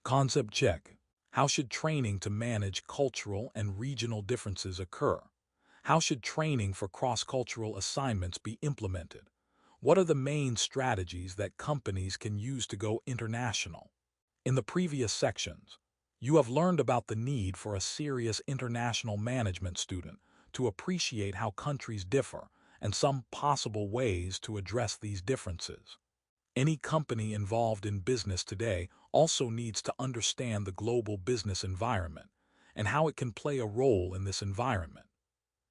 Concept check. How should training to manage cultural and regional differences occur? How should training for cross-cultural assignments be implemented? What are the main strategies that companies can use to go international? In the previous sections, you have learned about the need for a serious international management student to appreciate how countries differ and some possible ways to address these differences. Any company involved in business today also needs to understand the global business environment and how it can play a role in this environment.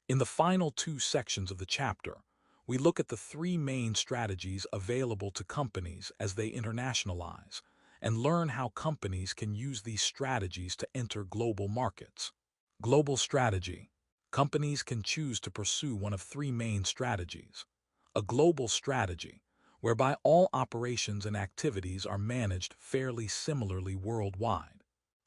In the final 2 sections of the chapter, we look at the 3 main strategies available to companies as they internationalize and learn how companies can use these strategies to enter global markets. Global strategy. Companies can choose to pursue one of 3 main strategies. A global strategy, whereby all operations and activities are managed fairly similarly worldwide.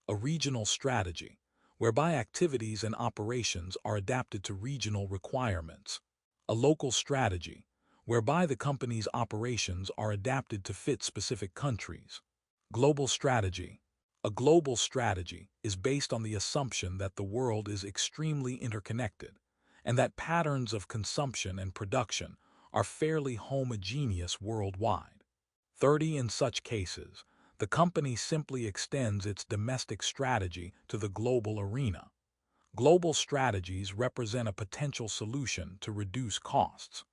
A regional strategy, whereby activities and operations are adapted to regional requirements. A local strategy, whereby the company's operations are adapted to fit specific countries. Global strategy. A global strategy is based on the assumption that the world is extremely interconnected and that patterns of consumption and production are fairly homogeneous worldwide. 30 In such cases, the company simply extends its domestic strategy to the global arena. Global strategies represent a potential solution to reduce costs.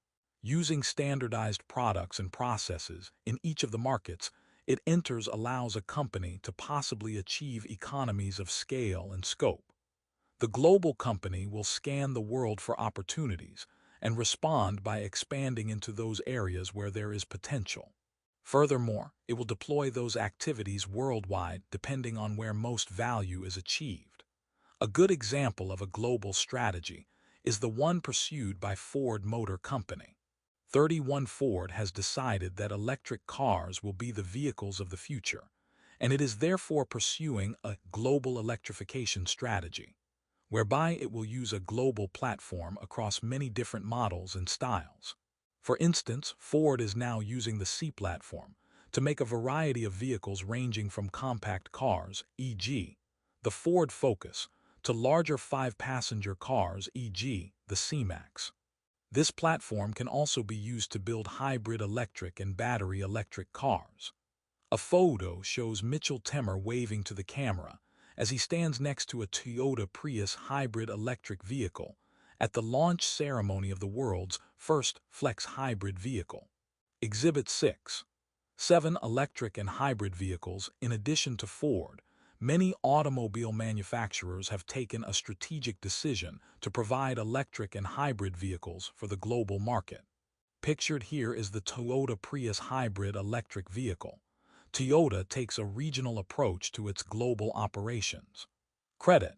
Using standardized products and processes in each of the markets it enters allows a company to possibly achieve economies of scale and scope. The global company will scan the world for opportunities and respond by expanding into those areas where there is potential. Furthermore, it will deploy those activities worldwide depending on where most value is achieved. A good example of a global strategy is the one pursued by Ford Motor Company. 31 Ford has decided that electric cars will be the vehicles of the future, and it is therefore pursuing a global electrification strategy, whereby it will use a global platform across many different models and styles. For instance, Ford is now using the C platform to make a variety of vehicles ranging from compact cars, e.g., the Ford Focus, to larger 5-passenger cars, e.g., the C-Max. This platform can also be used to build hybrid electric and battery electric cars. A photo shows Mitchell Temmer waving to the camera as he stands next to a Toyota Prius hybrid electric vehicle at the launch ceremony of the world's first flex hybrid vehicle. Exhibit 6. 7 electric and hybrid vehicles. In addition to Ford, many automobile manufacturers have taken a strategic decision to provide electric and hybrid vehicles for the global market. Pictured here is the Toyota Prius hybrid electric vehicle. Toyota takes a regional approach to its global operations. Credit: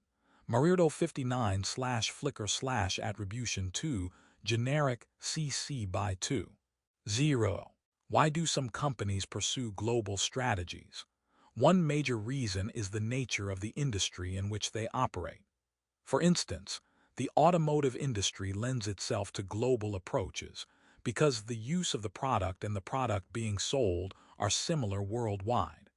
Marirdo 59/Flickr/attribution 2 generic CC by 2. 0. Why do some companies pursue global strategies? One major reason is the nature of the industry in which they operate. For instance, the automotive industry lends itself to global approaches because the use of the product and the product being sold are similar worldwide.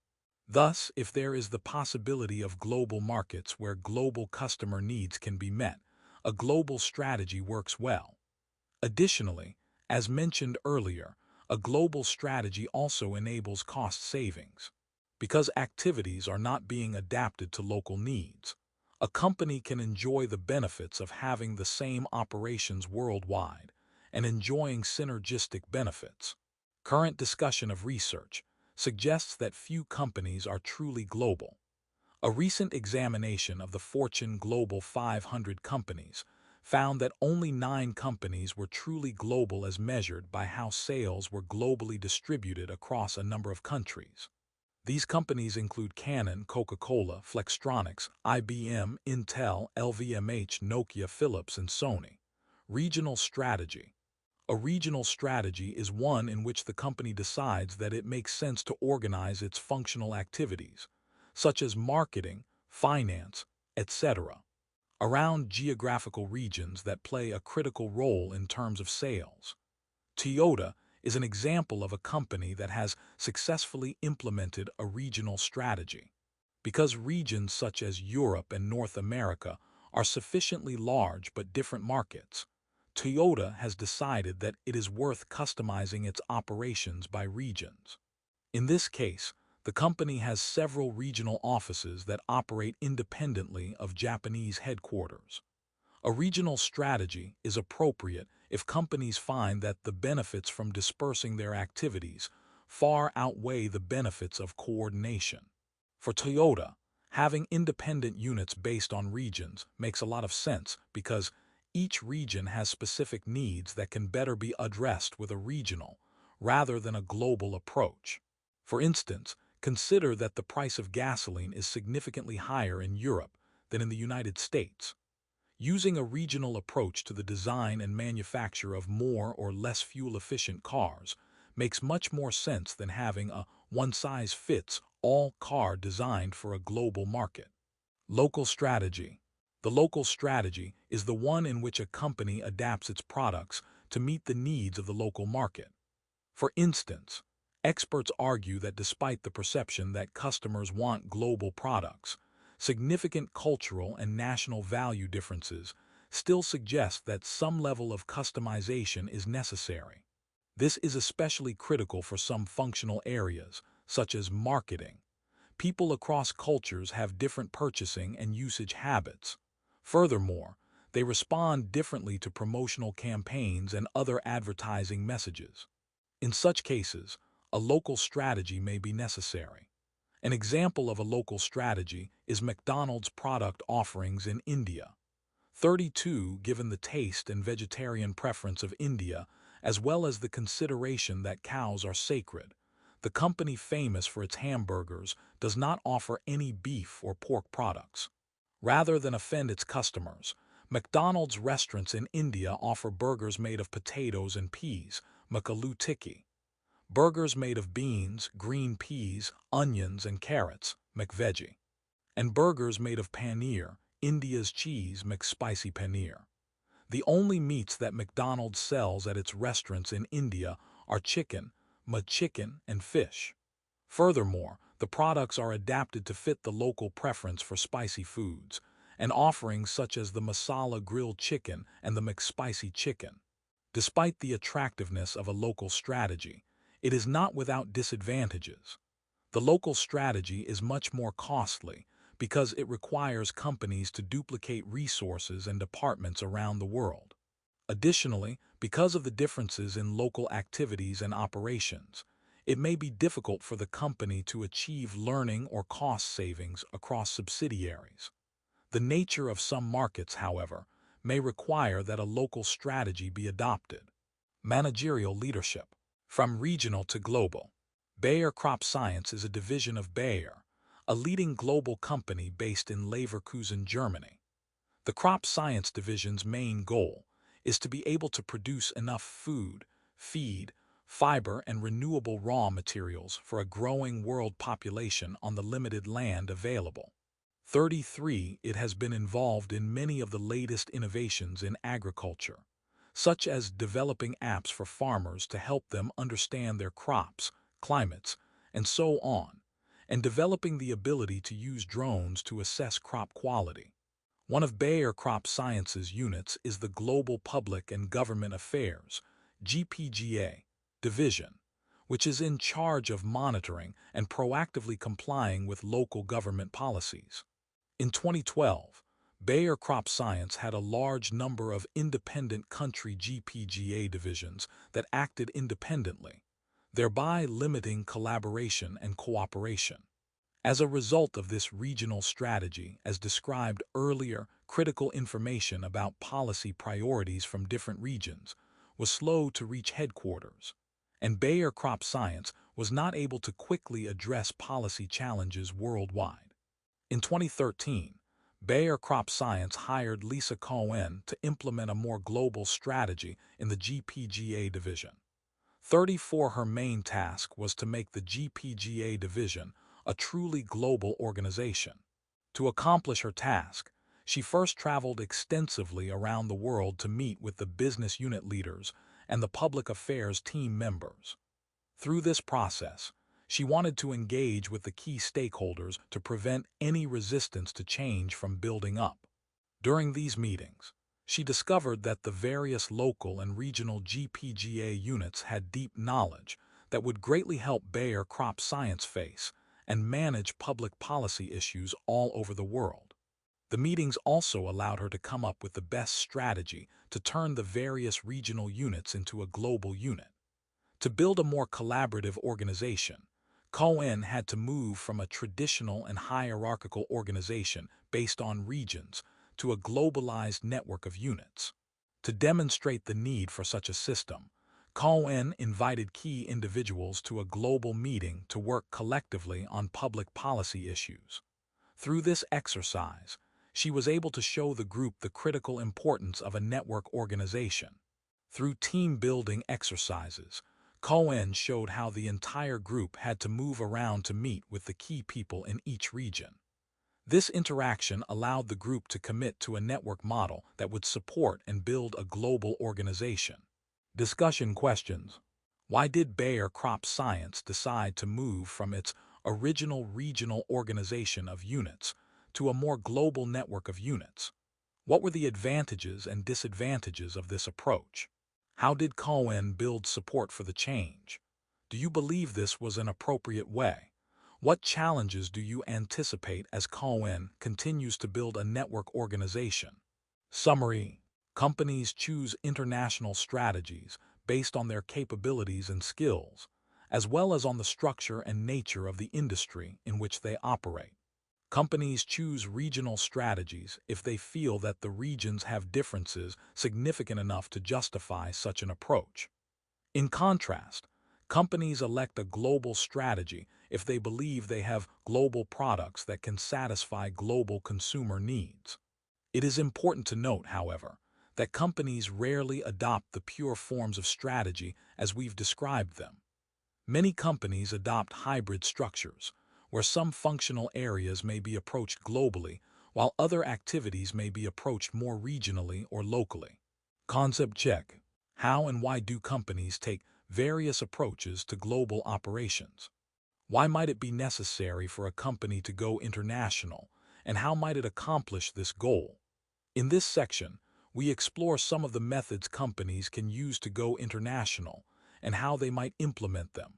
Thus, if there is the possibility of global markets where global customer needs can be met, a global strategy works well. Additionally, as mentioned earlier, a global strategy also enables cost savings. Because activities are not being adapted to local needs, a company can enjoy the benefits of having the same operations worldwide and enjoying synergistic benefits. Current discussion of research suggests that few companies are truly global. A recent examination of the Fortune Global 500 companies found that only 9 companies were truly global as measured by how sales were globally distributed across a number of countries. These companies include Canon, Coca-Cola, Flextronics, IBM, Intel, LVMH, Nokia, Philips, and Sony. Regional strategy. A regional strategy is one in which the company decides that it makes sense to organize its functional activities, such as marketing, finance, etc., around geographical regions that play a critical role in terms of sales. Toyota is an example of a company that has successfully implemented a regional strategy. Because regions such as Europe and North America are sufficiently large but different markets, Toyota has decided that it is worth customizing its operations by regions. In this case, the company has several regional offices that operate independently of Japanese headquarters. A regional strategy is appropriate if companies find that the benefits from dispersing their activities far outweigh the benefits of coordination. For Toyota, having independent units based on regions makes a lot of sense because each region has specific needs that can better be addressed with a regional rather than a global approach. For instance, consider that the price of gasoline is significantly higher in Europe than in the United States. Using a regional approach to the design and manufacture of more or less fuel-efficient cars makes much more sense than having a one-size-fits-all car designed for a global market. Local strategy. The local strategy is the one in which a company adapts its products to meet the needs of the local market. For instance, experts argue that despite the perception that customers want global products, significant cultural and national value differences still suggest that some level of customization is necessary. This is especially critical for some functional areas, such as marketing. People across cultures have different purchasing and usage habits. Furthermore, they respond differently to promotional campaigns and other advertising messages. In such cases, a local strategy may be necessary. An example of a local strategy is McDonald's product offerings in India. 32. Given the taste and vegetarian preference of India, as well as the consideration that cows are sacred, the company famous for its hamburgers does not offer any beef or pork products. Rather than offend its customers, McDonald's restaurants in India offer burgers made of potatoes and peas, Makaloo Tikki. Burgers made of beans, green peas, onions, and carrots, McVeggie. And burgers made of paneer, India's cheese, McSpicy paneer. The only meats that McDonald's sells at its restaurants in India are chicken, chicken, and fish. Furthermore, the products are adapted to fit the local preference for spicy foods, and offerings such as the masala grilled chicken and the McSpicy chicken. Despite the attractiveness of a local strategy, it is not without disadvantages. The local strategy is much more costly because it requires companies to duplicate resources and departments around the world. Additionally, because of the differences in local activities and operations, it may be difficult for the company to achieve learning or cost savings across subsidiaries. The nature of some markets, however, may require that a local strategy be adopted. Managerial leadership. From regional to global. Bayer Crop Science is a division of Bayer, a leading global company based in Leverkusen, Germany. The Crop Science Division's main goal is to be able to produce enough food, feed, fiber, and renewable raw materials for a growing world population on the limited land available. 33. It has been involved in many of the latest innovations in agriculture, such as developing apps for farmers to help them understand their crops, climates, and so on, and developing the ability to use drones to assess crop quality. One of Bayer Crop Science's units is the Global Public and Government Affairs (GPGA) division, which is in charge of monitoring and proactively complying with local government policies. In 2012, Bayer Crop Science had a large number of independent country GPGA divisions that acted independently, thereby limiting collaboration and cooperation. As a result of this regional strategy, as described earlier, critical information about policy priorities from different regions was slow to reach headquarters, and Bayer Crop Science was not able to quickly address policy challenges worldwide. In 2013, Bayer Crop Science hired Lisa Cohen to implement a more global strategy in the GPGA division. 34. Her main task was to make the GPGA division a truly global organization. To accomplish her task, she first traveled extensively around the world to meet with the business unit leaders and the public affairs team members. Through this process, she wanted to engage with the key stakeholders to prevent any resistance to change from building up. During these meetings, she discovered that the various local and regional GPGA units had deep knowledge that would greatly help Bayer Crop Science face and manage public policy issues all over the world. The meetings also allowed her to come up with the best strategy to turn the various regional units into a global unit. To build a more collaborative organization, Cohen had to move from a traditional and hierarchical organization based on regions to a globalized network of units. To demonstrate the need for such a system, Cohen invited key individuals to a global meeting to work collectively on public policy issues. Through this exercise, she was able to show the group the critical importance of a network organization. Through team-building exercises, Cohen showed how the entire group had to move around to meet with the key people in each region. This interaction allowed the group to commit to a network model that would support and build a global organization. Discussion questions. Why did Bayer Crop Science decide to move from its original regional organization of units to a more global network of units? What were the advantages and disadvantages of this approach? How did Cohen build support for the change? Do you believe this was an appropriate way? What challenges do you anticipate as Cohen continues to build a network organization? Summary. Companies choose international strategies based on their capabilities and skills, as well as on the structure and nature of the industry in which they operate. Companies choose regional strategies if they feel that the regions have differences significant enough to justify such an approach. In contrast, companies elect a global strategy if they believe they have global products that can satisfy global consumer needs. It is important to note, however, that companies rarely adopt the pure forms of strategy as we've described them. Many companies adopt hybrid structures, where some functional areas may be approached globally, while other activities may be approached more regionally or locally. Concept check. How and why do companies take various approaches to global operations? Why might it be necessary for a company to go international, and how might it accomplish this goal? In this section, we explore some of the methods companies can use to go international and how they might implement them.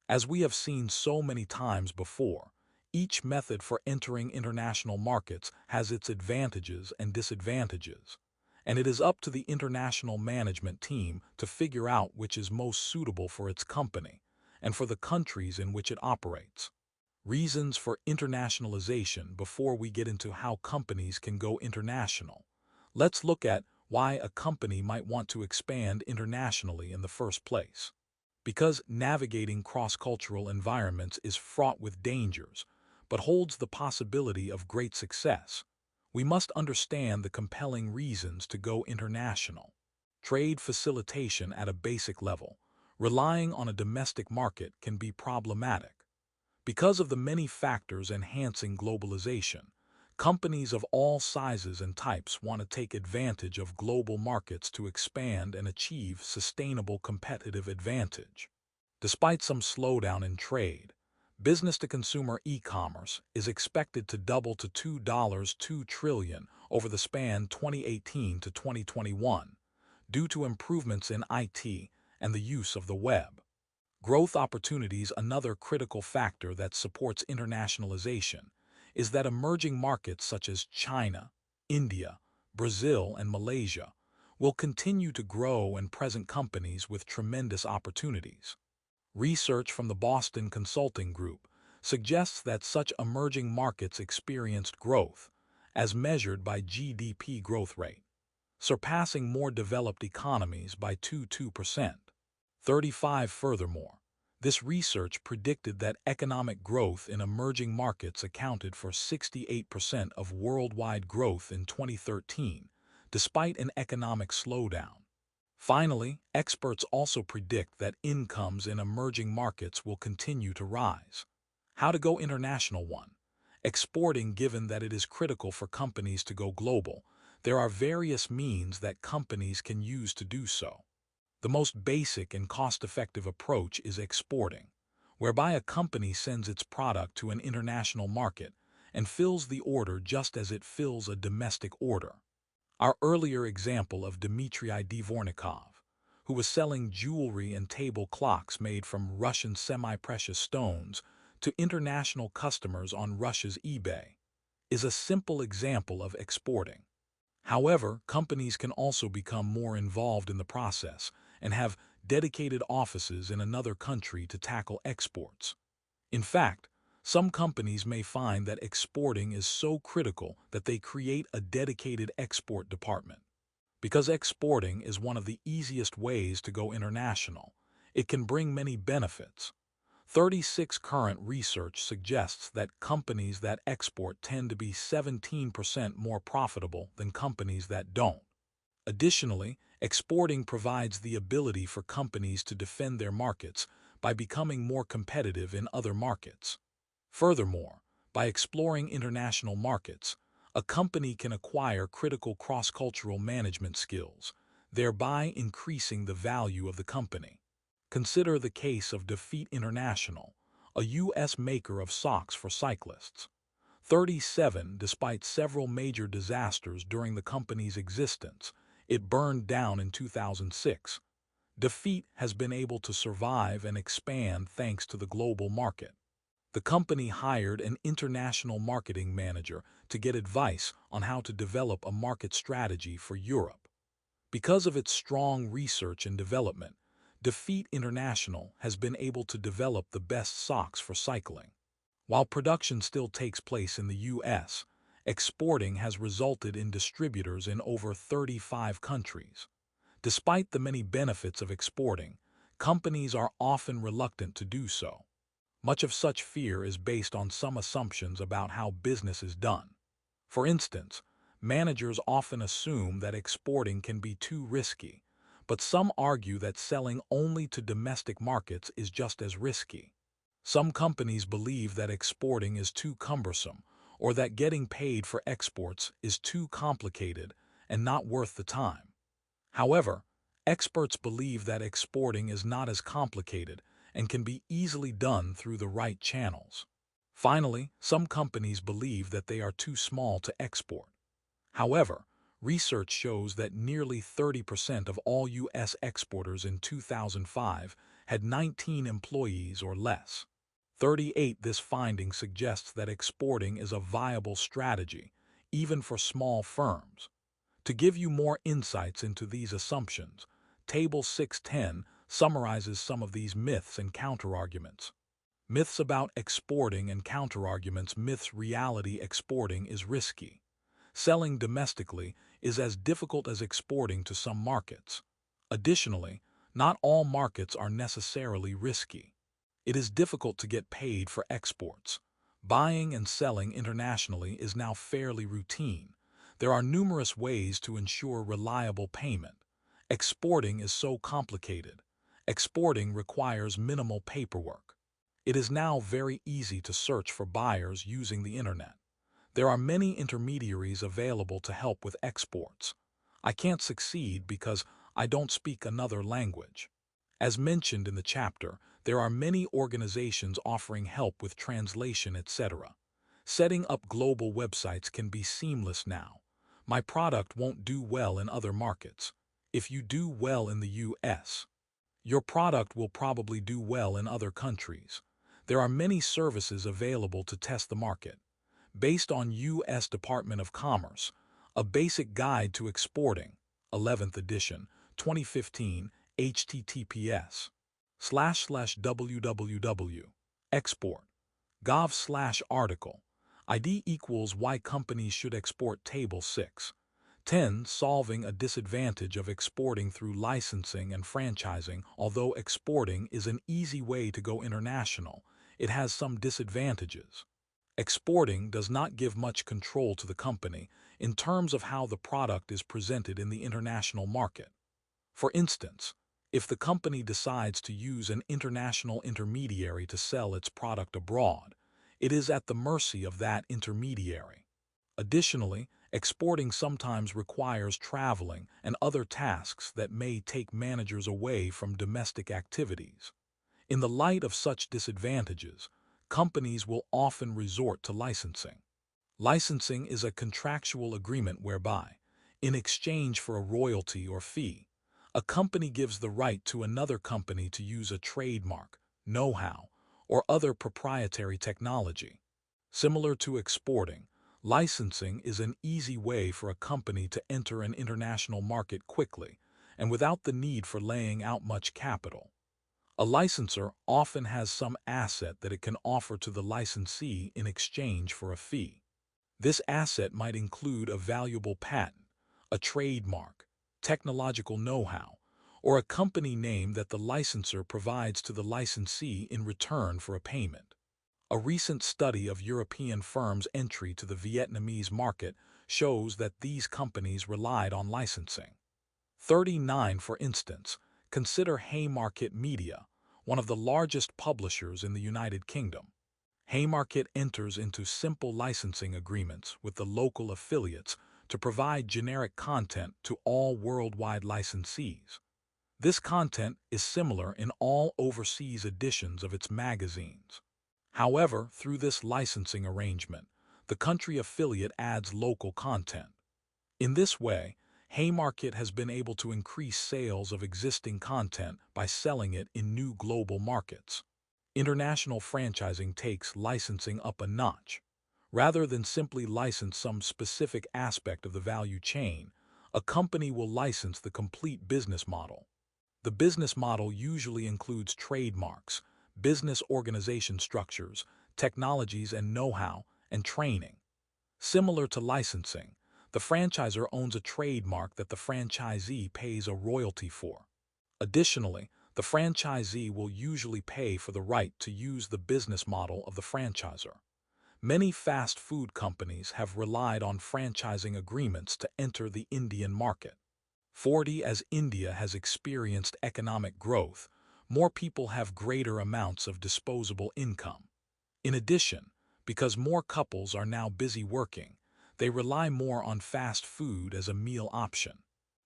As we have seen so many times before, each method for entering international markets has its advantages and disadvantages, and it is up to the international management team to figure out which is most suitable for its company and for the countries in which it operates. Reasons for internationalization. Before we get into how companies can go international, let's look at why a company might want to expand internationally in the first place. Because navigating cross-cultural environments is fraught with dangers, but holds the possibility of great success, we must understand the compelling reasons to go international. Trade facilitation at a basic level. Relying on a domestic market can be problematic. Because of the many factors enhancing globalization, companies of all sizes and types want to take advantage of global markets to expand and achieve sustainable competitive advantage. Despite some slowdown in trade, business-to-consumer e-commerce is expected to double to $2.2 trillion over the span 2018 to 2021 due to improvements in IT and the use of the web. Growth opportunities. Another critical factor that supports internationalization is that emerging markets such as China, India, Brazil, and Malaysia will continue to grow and present companies with tremendous opportunities. Research from the Boston Consulting Group suggests that such emerging markets experienced growth, as measured by GDP growth rate, surpassing more developed economies by 2%. 35. Furthermore, this research predicted that economic growth in emerging markets accounted for 68% of worldwide growth in 2013, despite an economic slowdown. Finally, experts also predict that incomes in emerging markets will continue to rise. How to go international. 1. Exporting. Given that it is critical for companies to go global, there are various means that companies can use to do so. The most basic and cost-effective approach is exporting, whereby a company sends its product to an international market and fills the order just as it fills a domestic order. Our earlier example of Dmitry Dvornikov, who was selling jewelry and table clocks made from Russian semi-precious stones to international customers on Russia's eBay, is a simple example of exporting. However, companies can also become more involved in the process and have dedicated offices in another country to tackle exports. In fact, some companies may find that exporting is so critical that they create a dedicated export department. Because exporting is one of the easiest ways to go international, it can bring many benefits. 36. Current research suggests that companies that export tend to be 17% more profitable than companies that don't. Additionally, exporting provides the ability for companies to defend their markets by becoming more competitive in other markets. Furthermore, by exploring international markets, a company can acquire critical cross-cultural management skills, thereby increasing the value of the company. Consider the case of Defeat International, a U.S. maker of socks for cyclists. 37. Despite several major disasters during the company's existence, it burned down in 2006. Defeat has been able to survive and expand thanks to the global market. The company hired an international marketing manager to get advice on how to develop a market strategy for Europe. Because of its strong research and development, Defeat International has been able to develop the best socks for cycling. While production still takes place in the U.S., exporting has resulted in distributors in over 35 countries. Despite the many benefits of exporting, companies are often reluctant to do so. Much of such fear is based on some assumptions about how business is done. For instance, managers often assume that exporting can be too risky, but some argue that selling only to domestic markets is just as risky. Some companies believe that exporting is too cumbersome or that getting paid for exports is too complicated and not worth the time. However, experts believe that exporting is not as complicated and can be easily done through the right channels. Finally, some companies believe that they are too small to export. However, Research shows that nearly 30% of all U.S. exporters in 2005 had 19 employees or less. 38. This finding suggests that exporting is a viable strategy, even for small firms. To give you more insights into these assumptions, Table 610 summarizes some of these myths and counterarguments. Myths about exporting and counterarguments. Myths: reality: exporting is risky. Selling domestically is as difficult as exporting to some markets. Additionally, not all markets are necessarily risky. It is difficult to get paid for exports. Buying and selling internationally is now fairly routine. There are numerous ways to ensure reliable payment. Exporting is so complicated. Exporting requires minimal paperwork. It is now very easy to search for buyers using the internet. There are many intermediaries available to help with exports. I can't succeed because I don't speak another language. As mentioned in the chapter, there are many organizations offering help with translation, etc. Setting up global websites can be seamless now. My product won't do well in other markets. If you do well in the US, your product will probably do well in other countries. There are many services available to test the market. Based on U.S. Department of Commerce, A Basic Guide to Exporting, 11th edition, 2015, https://www. export.gov/article. ID equals why companies should export. Table 6. 10. Solving a disadvantage of exporting through licensing and franchising. Although exporting is an easy way to go international, it has some disadvantages. Exporting does not give much control to the company in terms of how the product is presented in the international market. For instance, if the company decides to use an international intermediary to sell its product abroad, it is at the mercy of that intermediary. Additionally, exporting sometimes requires traveling and other tasks that may take managers away from domestic activities. In the light of such disadvantages, companies will often resort to licensing. Licensing is a contractual agreement whereby, in exchange for a royalty or fee, a company gives the right to another company to use a trademark, know-how, or other proprietary technology. Similar to exporting, licensing is an easy way for a company to enter an international market quickly and without the need for laying out much capital. A licensor often has some asset that it can offer to the licensee in exchange for a fee. This asset might include a valuable patent, a trademark, technological know-how, or a company name that the licensor provides to the licensee in return for a payment. A recent study of European firms' entry to the Vietnamese market shows that these companies relied on licensing. 39. For instance, consider Haymarket Media, one of the largest publishers in the United Kingdom. Haymarket enters into simple licensing agreements with the local affiliates to provide generic content to all worldwide licensees. This content is similar in all overseas editions of its magazines. However, through this licensing arrangement, the country affiliate adds local content. In this way, Haymarket has been able to increase sales of existing content by selling it in new global markets. International franchising takes licensing up a notch. Rather than simply license some specific aspect of the value chain, a company will license the complete business model. The business model usually includes trademarks, business organization structures, technologies and know-how, and training. Similar to licensing, the franchisor owns a trademark that the franchisee pays a royalty for. Additionally, the franchisee will usually pay for the right to use the business model of the franchisor. Many fast food companies have relied on franchising agreements to enter the Indian market. 40. As India has experienced economic growth, more people have greater amounts of disposable income. In addition, because more couples are now busy working, they rely more on fast food as a meal option.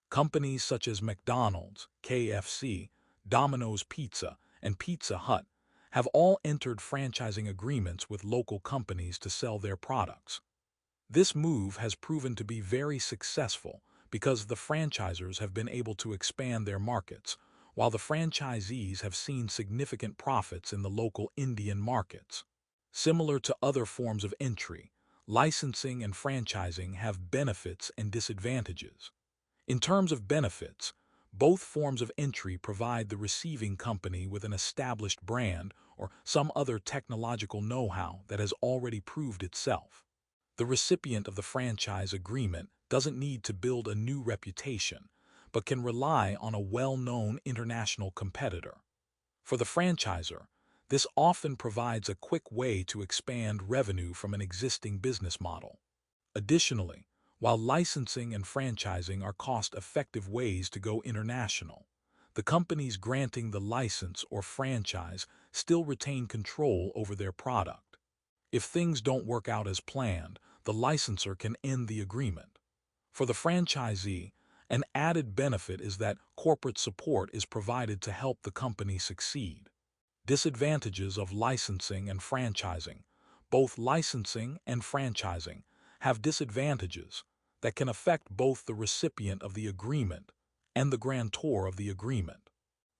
Companies such as McDonald's, KFC, Domino's Pizza, and Pizza Hut have all entered franchising agreements with local companies to sell their products. This move has proven to be very successful because the franchisors have been able to expand their markets, while the franchisees have seen significant profits in the local Indian markets. Similar to other forms of entry, licensing and franchising have benefits and disadvantages. In terms of benefits, both forms of entry provide the receiving company with an established brand or some other technological know-how that has already proved itself. The recipient of the franchise agreement doesn't need to build a new reputation, but can rely on a well-known international competitor. For the franchisor, this often provides a quick way to expand revenue from an existing business model. Additionally, while licensing and franchising are cost-effective ways to go international, the companies granting the license or franchise still retain control over their product. If things don't work out as planned, the licensor can end the agreement. For the franchisee, an added benefit is that corporate support is provided to help the company succeed. Disadvantages of licensing and franchising. Both licensing and franchising have disadvantages that can affect both the recipient of the agreement and the grantor of the agreement.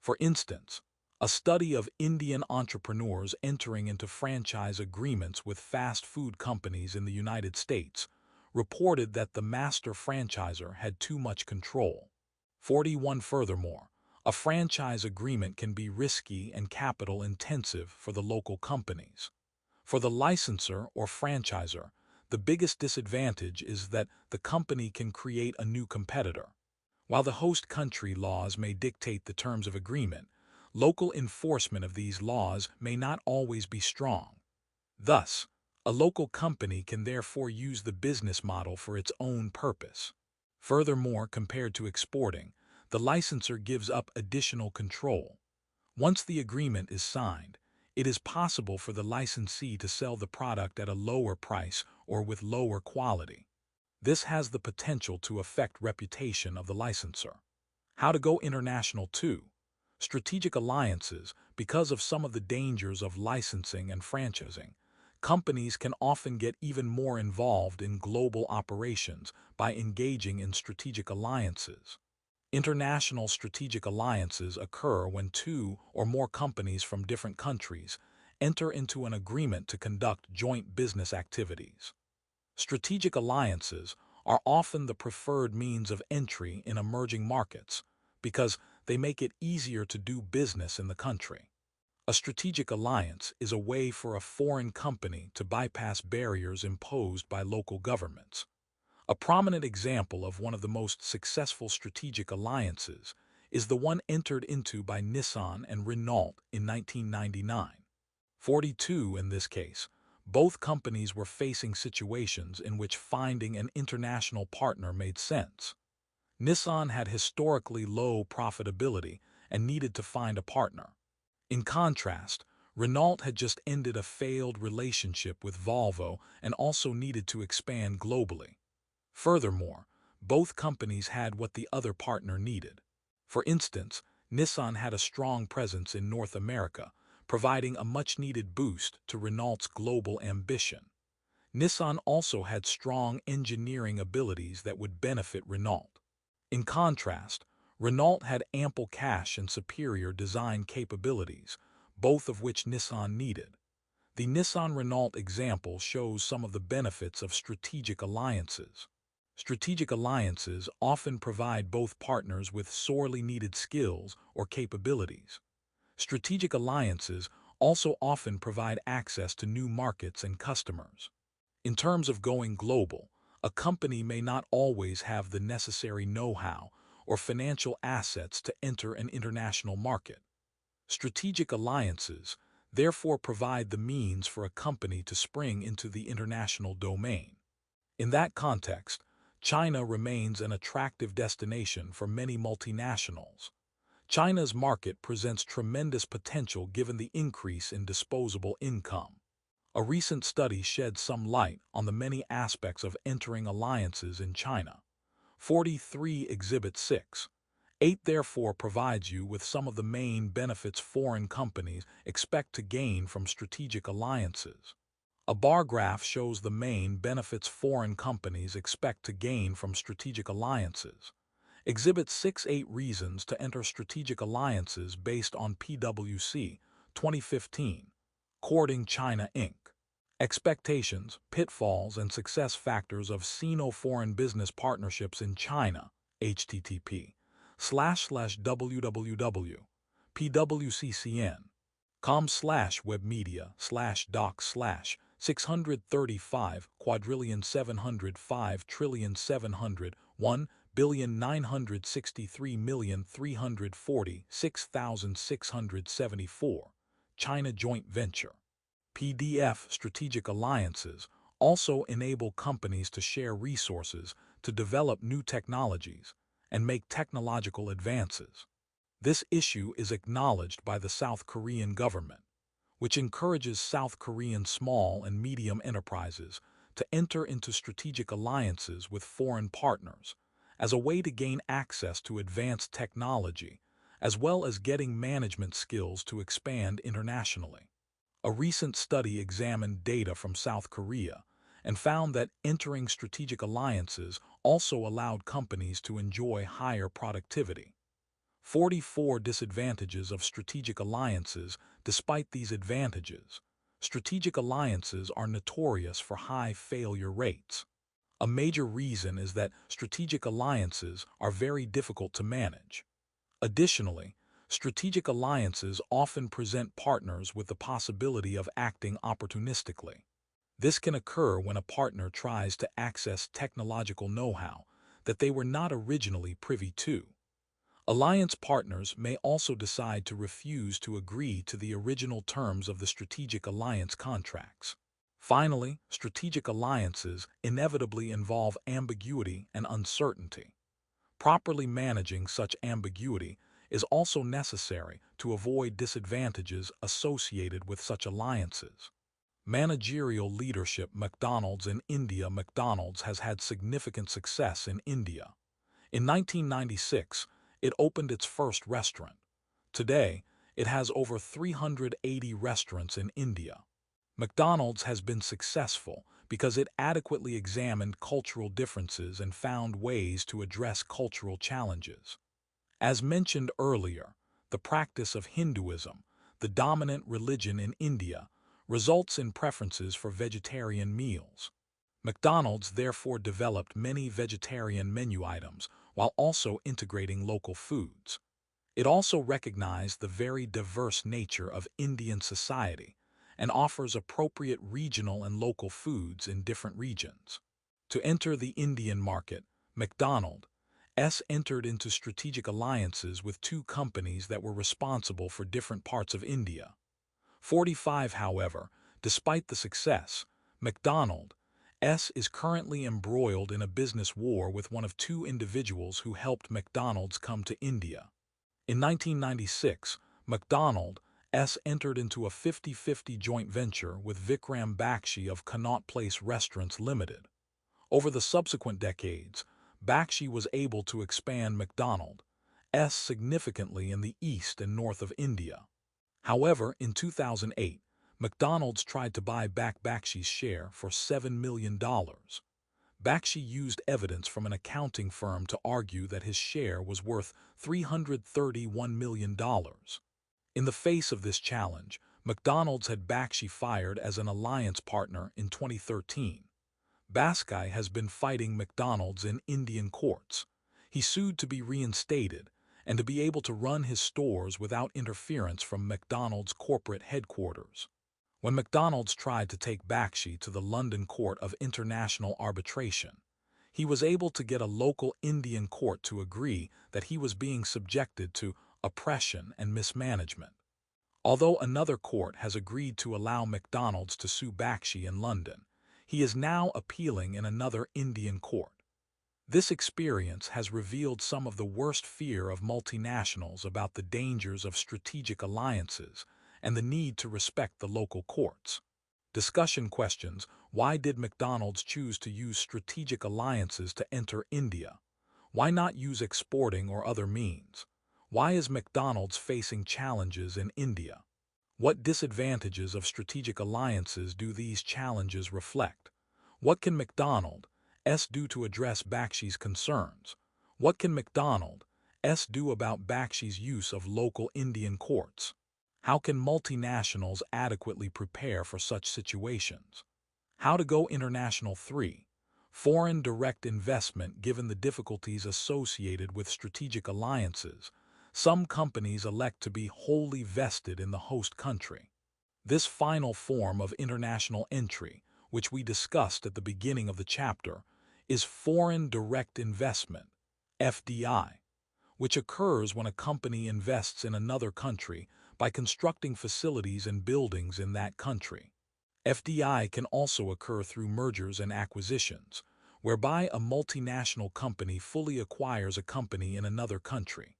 For instance, a study of Indian entrepreneurs entering into franchise agreements with fast food companies in the United States reported that the master franchisor had too much control. 41. Furthermore, a franchise agreement can be risky and capital-intensive for the local companies. For the licensor or franchisor, the biggest disadvantage is that the company can create a new competitor. While the host country laws may dictate the terms of agreement, local enforcement of these laws may not always be strong. Thus, a local company can therefore use the business model for its own purpose. Furthermore, compared to exporting, the licensor gives up additional control. Once the agreement is signed, it is possible for the licensee to sell the product at a lower price or with lower quality. This has the potential to affect reputation of the licensor. How to go international too. Strategic alliances. Because of some of the dangers of licensing and franchising, companies can often get even more involved in global operations by engaging in strategic alliances. International strategic alliances occur when two or more companies from different countries enter into an agreement to conduct joint business activities. Strategic alliances are often the preferred means of entry in emerging markets because they make it easier to do business in the country. A strategic alliance is a way for a foreign company to bypass barriers imposed by local governments. A prominent example of one of the most successful strategic alliances is the one entered into by Nissan and Renault in 1999. 42. In this case, both companies were facing situations in which finding an international partner made sense. Nissan had historically low profitability and needed to find a partner. In contrast, Renault had just ended a failed relationship with Volvo and also needed to expand globally. Furthermore, both companies had what the other partner needed. For instance, Nissan had a strong presence in North America, providing a much-needed boost to Renault's global ambition. Nissan also had strong engineering abilities that would benefit Renault. In contrast, Renault had ample cash and superior design capabilities, both of which Nissan needed. The Nissan-Renault example shows some of the benefits of strategic alliances. Strategic alliances often provide both partners with sorely needed skills or capabilities. Strategic alliances also often provide access to new markets and customers. In terms of going global, a company may not always have the necessary know-how or financial assets to enter an international market. Strategic alliances therefore provide the means for a company to spring into the international domain. In that context, China remains an attractive destination for many multinationals. China's market presents tremendous potential given the increase in disposable income. A recent study shed some light on the many aspects of entering alliances in China. 43. Exhibit 6. 8 therefore provides you with some of the main benefits foreign companies expect to gain from strategic alliances. A bar graph shows the main benefits foreign companies expect to gain from strategic alliances. Exhibit 6-8 reasons to enter strategic alliances based on PwC 2015. Courting China Inc. Expectations, pitfalls, and success factors of Sino-foreign business partnerships in China. http://webmedia/doc/635 China Joint Venture. PDF. Strategic alliances also enable companies to share resources to develop new technologies and make technological advances. This issue is acknowledged by the South Korean government, which encourages South Korean small and medium enterprises to enter into strategic alliances with foreign partners as a way to gain access to advanced technology, as well as getting management skills to expand internationally. A recent study examined data from South Korea and found that entering strategic alliances also allowed companies to enjoy higher productivity. 44 disadvantages of strategic alliances. Despite these advantages, strategic alliances are notorious for high failure rates. A major reason is that strategic alliances are very difficult to manage. Additionally, strategic alliances often present partners with the possibility of acting opportunistically. This can occur when a partner tries to access technological know-how that they were not originally privy to. Alliance partners may also decide to refuse to agree to the original terms of the strategic alliance contracts. Finally, strategic alliances inevitably involve ambiguity and uncertainty. Properly managing such ambiguity is also necessary to avoid disadvantages associated with such alliances. Managerial leadership. McDonald's in India. McDonald's has had significant success in India. In 1996, it opened its first restaurant. Today, it has over 380 restaurants in India. McDonald's has been successful because it adequately examined cultural differences and found ways to address cultural challenges. As mentioned earlier, the practice of Hinduism, the dominant religion in India, results in preferences for vegetarian meals. McDonald's therefore developed many vegetarian menu items while also integrating local foods. It also recognized the very diverse nature of Indian society and offers appropriate regional and local foods in different regions. To enter the Indian market, McDonald's entered into strategic alliances with two companies that were responsible for different parts of India. 45. However, despite the success, McDonald's is currently embroiled in a business war with one of two individuals who helped McDonald's come to India. In 1996, McDonald's entered into a 50-50 joint venture with Vikram Bakshi of Connaught Place Restaurants Limited. Over the subsequent decades, Bakshi was able to expand McDonald's significantly in the east and north of India. However, in 2008, McDonald's tried to buy back Bakshi's share for $7 million. Bakshi used evidence from an accounting firm to argue that his share was worth $331 million. In the face of this challenge, McDonald's had Bakshi fired as an alliance partner in 2013. Bakshi has been fighting McDonald's in Indian courts. He sued to be reinstated and to be able to run his stores without interference from McDonald's corporate headquarters. When McDonald's tried to take Bakshi to the London Court of International Arbitration, he was able to get a local Indian court to agree that he was being subjected to oppression and mismanagement. Although another court has agreed to allow McDonald's to sue Bakshi in London, he is now appealing in another Indian court. This experience has revealed some of the worst fear of multinationals about the dangers of strategic alliances and the need to respect the local courts. Discussion questions: why did McDonald's choose to use strategic alliances to enter India? Why not use exporting or other means? Why is McDonald's facing challenges in India? What disadvantages of strategic alliances do these challenges reflect? What can McDonald's do to address Bakshi's concerns? What can McDonald's do about Bakshi's use of local Indian courts? How can multinationals adequately prepare for such situations? How to go international 3. Foreign direct investment. Given the difficulties associated with strategic alliances, some companies elect to be wholly vested in the host country. This final form of international entry, which we discussed at the beginning of the chapter, is foreign direct investment, FDI, which occurs when a company invests in another country by constructing facilities and buildings in that country. FDI can also occur through mergers and acquisitions, whereby a multinational company fully acquires a company in another country.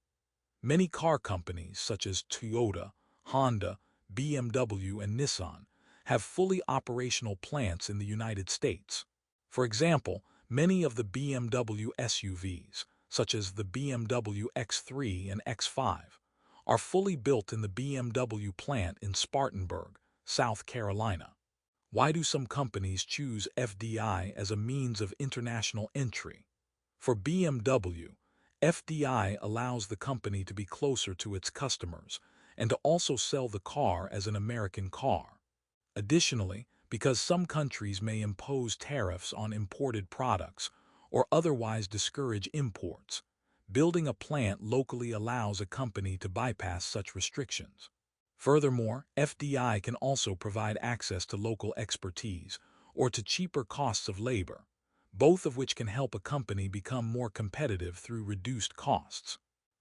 Many car companies, such as Toyota, Honda, BMW, and Nissan, have fully operational plants in the United States. For example, many of the BMW SUVs, such as the BMW X3 and X5, are fully built in the BMW plant in Spartanburg, South Carolina. Why do some companies choose FDI as a means of international entry? For BMW, FDI allows the company to be closer to its customers and to also sell the car as an American car. Additionally, because some countries may impose tariffs on imported products or otherwise discourage imports, building a plant locally allows a company to bypass such restrictions. Furthermore, FDI can also provide access to local expertise or to cheaper costs of labor, both of which can help a company become more competitive through reduced costs.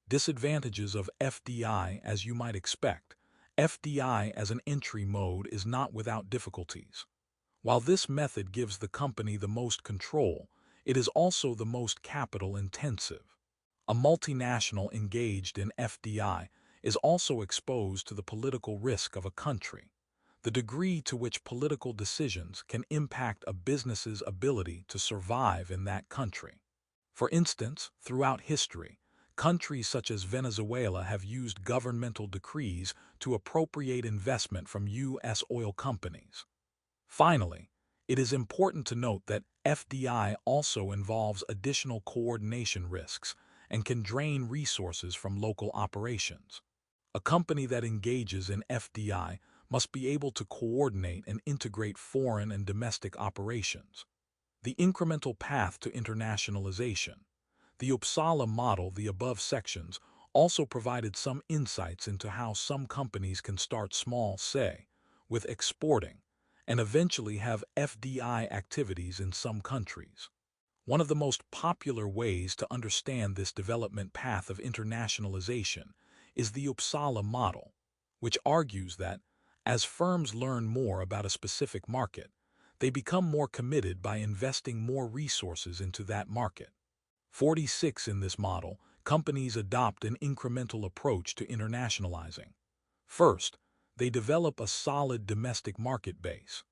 Disadvantages of FDI. As you might expect, FDI as an entry mode is not without difficulties. While this method gives the company the most control, it is also the most capital intensive. A multinational engaged in FDI is also exposed to the political risk of a country. The degree to which political decisions can impact a business's ability to survive in that country. For instance, throughout history, countries such as Venezuela have used governmental decrees to appropriate investment from U.S. oil companies. Finally, it is important to note that FDI also involves additional coordination risks and can drain resources from local operations. A company that engages in FDI must be able to coordinate and integrate foreign and domestic operations. The incremental path to internationalization. The Uppsala model, the above sections, also provided some insights into how some companies can start small, say, with exporting, and eventually have FDI activities in some countries. One of the most popular ways to understand this development path of internationalization is the Uppsala model, which argues that, as firms learn more about a specific market, they become more committed by investing more resources into that market. 46. In this model, companies adopt an incremental approach to internationalizing. First, they develop a solid domestic market base.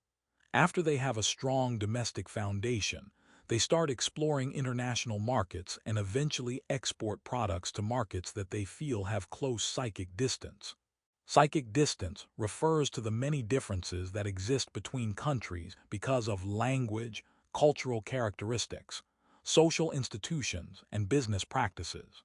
After they have a strong domestic foundation, they start exploring international markets and eventually export products to markets that they feel have close psychic distance. Psychic distance refers to the many differences that exist between countries because of language, cultural characteristics, social institutions, and business practices.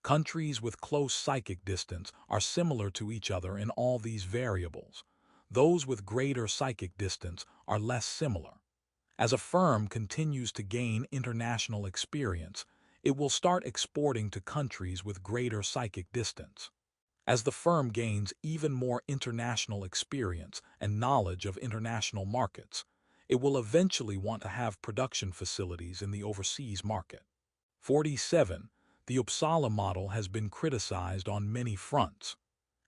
Countries with close psychic distance are similar to each other in all these variables. Those with greater psychic distance are less similar. As a firm continues to gain international experience, it will start exporting to countries with greater psychic distance. As the firm gains even more international experience and knowledge of international markets, it will eventually want to have production facilities in the overseas market. 47. The Uppsala model has been criticized on many fronts.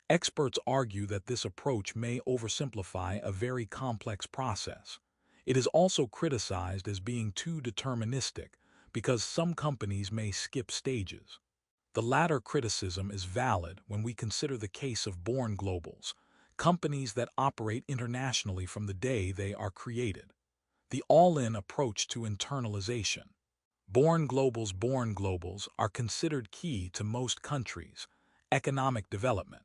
Experts argue that this approach may oversimplify a very complex process. It is also criticized as being too deterministic because some companies may skip stages. The latter criticism is valid when we consider the case of born globals, companies that operate internationally from the day they are created. The all-in approach to internalization. Born globals are considered key to most countries' economic development.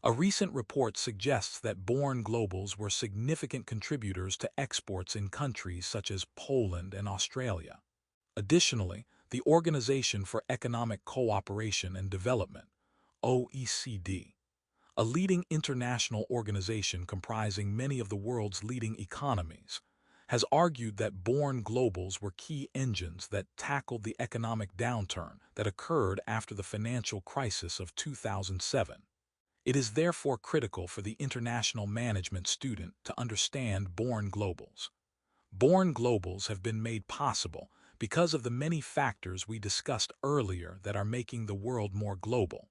A recent report suggests that born globals were significant contributors to exports in countries such as Poland and Australia. Additionally, the Organization for Economic Cooperation and Development, OECD, a leading international organization comprising many of the world's leading economies, has argued that born globals were key engines that tackled the economic downturn that occurred after the financial crisis of 2007. It is therefore critical for the international management student to understand born globals. Born globals have been made possible because of the many factors we discussed earlier that are making the world more global.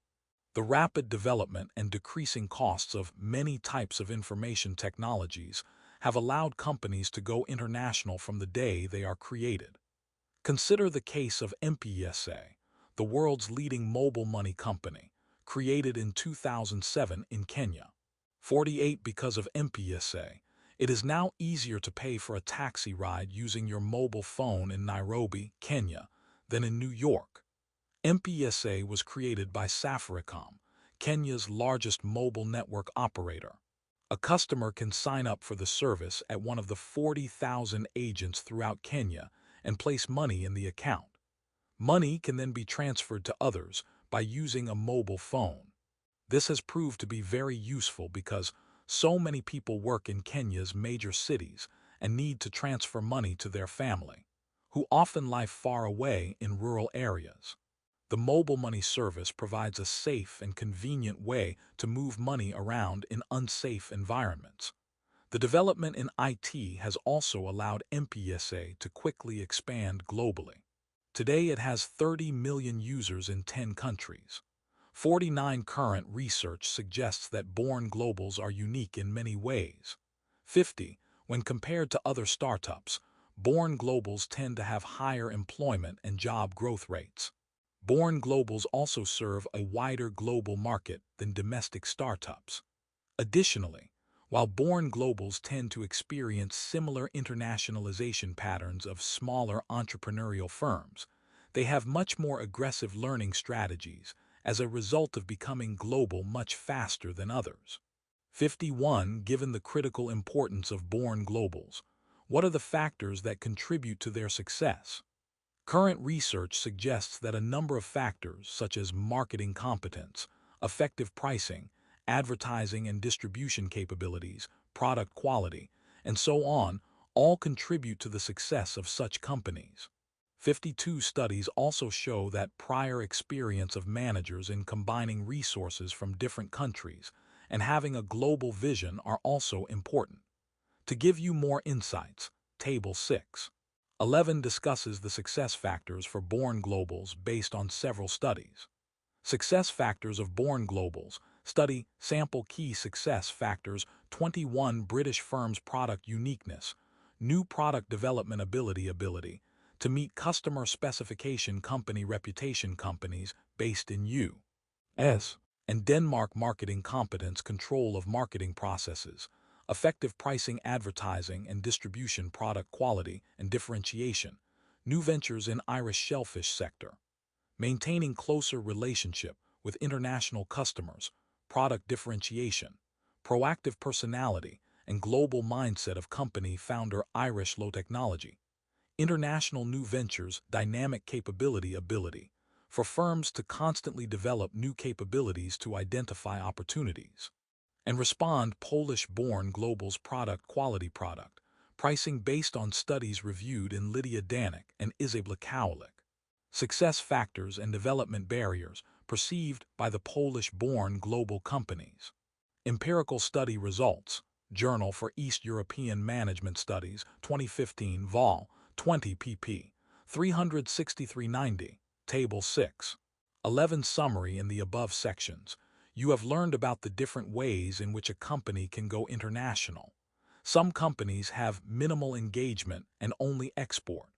The rapid development and decreasing costs of many types of information technologies have allowed companies to go international from the day they are created. Consider the case of M-Pesa, the world's leading mobile money company, created in 2007 in Kenya. 48 Because of M-Pesa, it is now easier to pay for a taxi ride using your mobile phone in Nairobi, Kenya, than in New York. M-Pesa was created by Safaricom, Kenya's largest mobile network operator. A customer can sign up for the service at one of the 40,000 agents throughout Kenya and place money in the account. Money can then be transferred to others by using a mobile phone. This has proved to be very useful because so many people work in Kenya's major cities and need to transfer money to their family, who often live far away in rural areas. The mobile money service provides a safe and convenient way to move money around in unsafe environments. The development in IT has also allowed M-Pesa to quickly expand globally. Today it has 30 million users in 10 countries. 49 Current research suggests that born globals are unique in many ways. 50 When compared to other startups, born globals tend to have higher employment and job growth rates. Born globals also serve a wider global market than domestic startups. Additionally, while born globals tend to experience similar internationalization patterns of smaller entrepreneurial firms, they have much more aggressive learning strategies as a result of becoming global much faster than others. 51 Given the critical importance of born globals, what are the factors that contribute to their success? Current research suggests that a number of factors such as marketing competence, effective pricing, advertising and distribution capabilities, product quality, and so on, all contribute to the success of such companies. 52 Studies also show that prior experience of managers in combining resources from different countries and having a global vision are also important. To give you more insights, Table 6. 11 discusses the success factors for born globals based on several studies. Success factors of born globals. Study sample key success factors. 21 British firms product uniqueness, new product development ability to meet customer specification company reputation companies based in U.S. and Denmark marketing competence control of marketing processes, effective pricing advertising and distribution product quality and differentiation, new ventures in Irish shellfish sector. Maintaining closer relationship with international customers, product differentiation, proactive personality, and global mindset of company founder Irish Low Technology. International new ventures, dynamic ability for firms to constantly develop new capabilities to identify opportunities and respond. Polish-born globals product quality pricing based on studies reviewed in Lydia Danik and Izabla Kowalik. Success factors and development barriers perceived by the Polish-born global companies. Empirical study results. Journal for East European Management Studies, 2015, Vol. 20 pp. 363-90, Table 6. 11 Summary. In the above sections, you have learned about the different ways in which a company can go international. Some companies have minimal engagement and only export.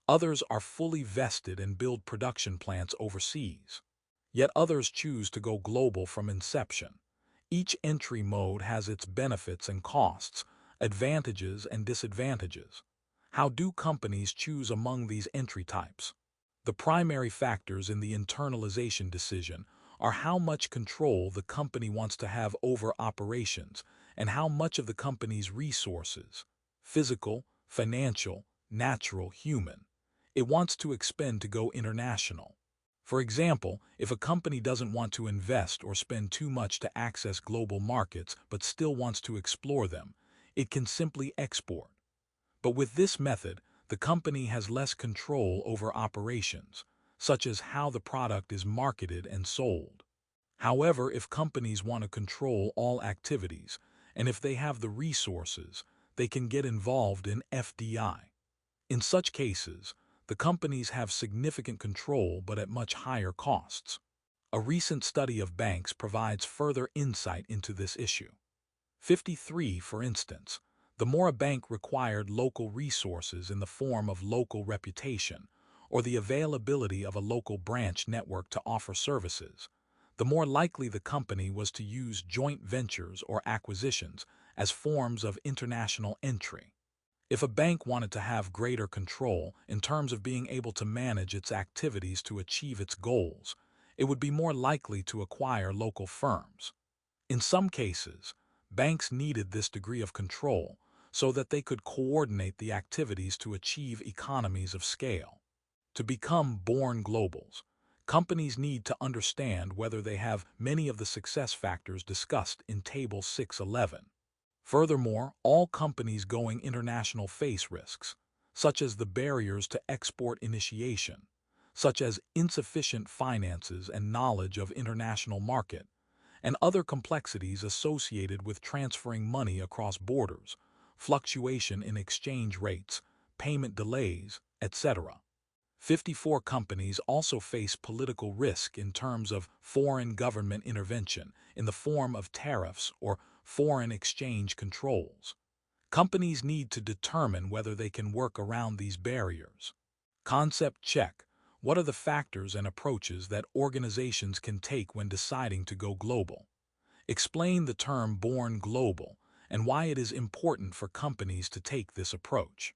Others are fully vested and build production plants overseas. Yet others choose to go global from inception. Each entry mode has its benefits and costs, advantages and disadvantages. How do companies choose among these entry types? The primary factors in the internalization decision are how much control the company wants to have over operations and how much of the company's resources, physical, financial, natural, human, it wants to expend to go international. For example, if a company doesn't want to invest or spend too much to access global markets but still wants to explore them, it can simply export. But with this method, the company has less control over operations, such as how the product is marketed and sold. However, if companies want to control all activities, and if they have the resources, they can get involved in FDI. In such cases, the companies have significant control but at much higher costs. A recent study of banks provides further insight into this issue. 53, for instance, the more a bank required local resources in the form of local reputation or the availability of a local branch network to offer services, the more likely the company was to use joint ventures or acquisitions as forms of international entry. If a bank wanted to have greater control in terms of being able to manage its activities to achieve its goals, it would be more likely to acquire local firms. In some cases, banks needed this degree of control so that they could coordinate the activities to achieve economies of scale. To become born globals, companies need to understand whether they have many of the success factors discussed in Table 611. Furthermore, all companies going international face risks, such as the barriers to export initiation, such as insufficient finances and knowledge of international market, and other complexities associated with transferring money across borders, fluctuation in exchange rates, payment delays, etc. 54 companies also face political risk in terms of foreign government intervention in the form of tariffs or foreign exchange controls. Companies need to determine whether they can work around these barriers. Concept check. What are the factors and approaches that organizations can take when deciding to go global? Explain the term born global and why it is important for companies to take this approach.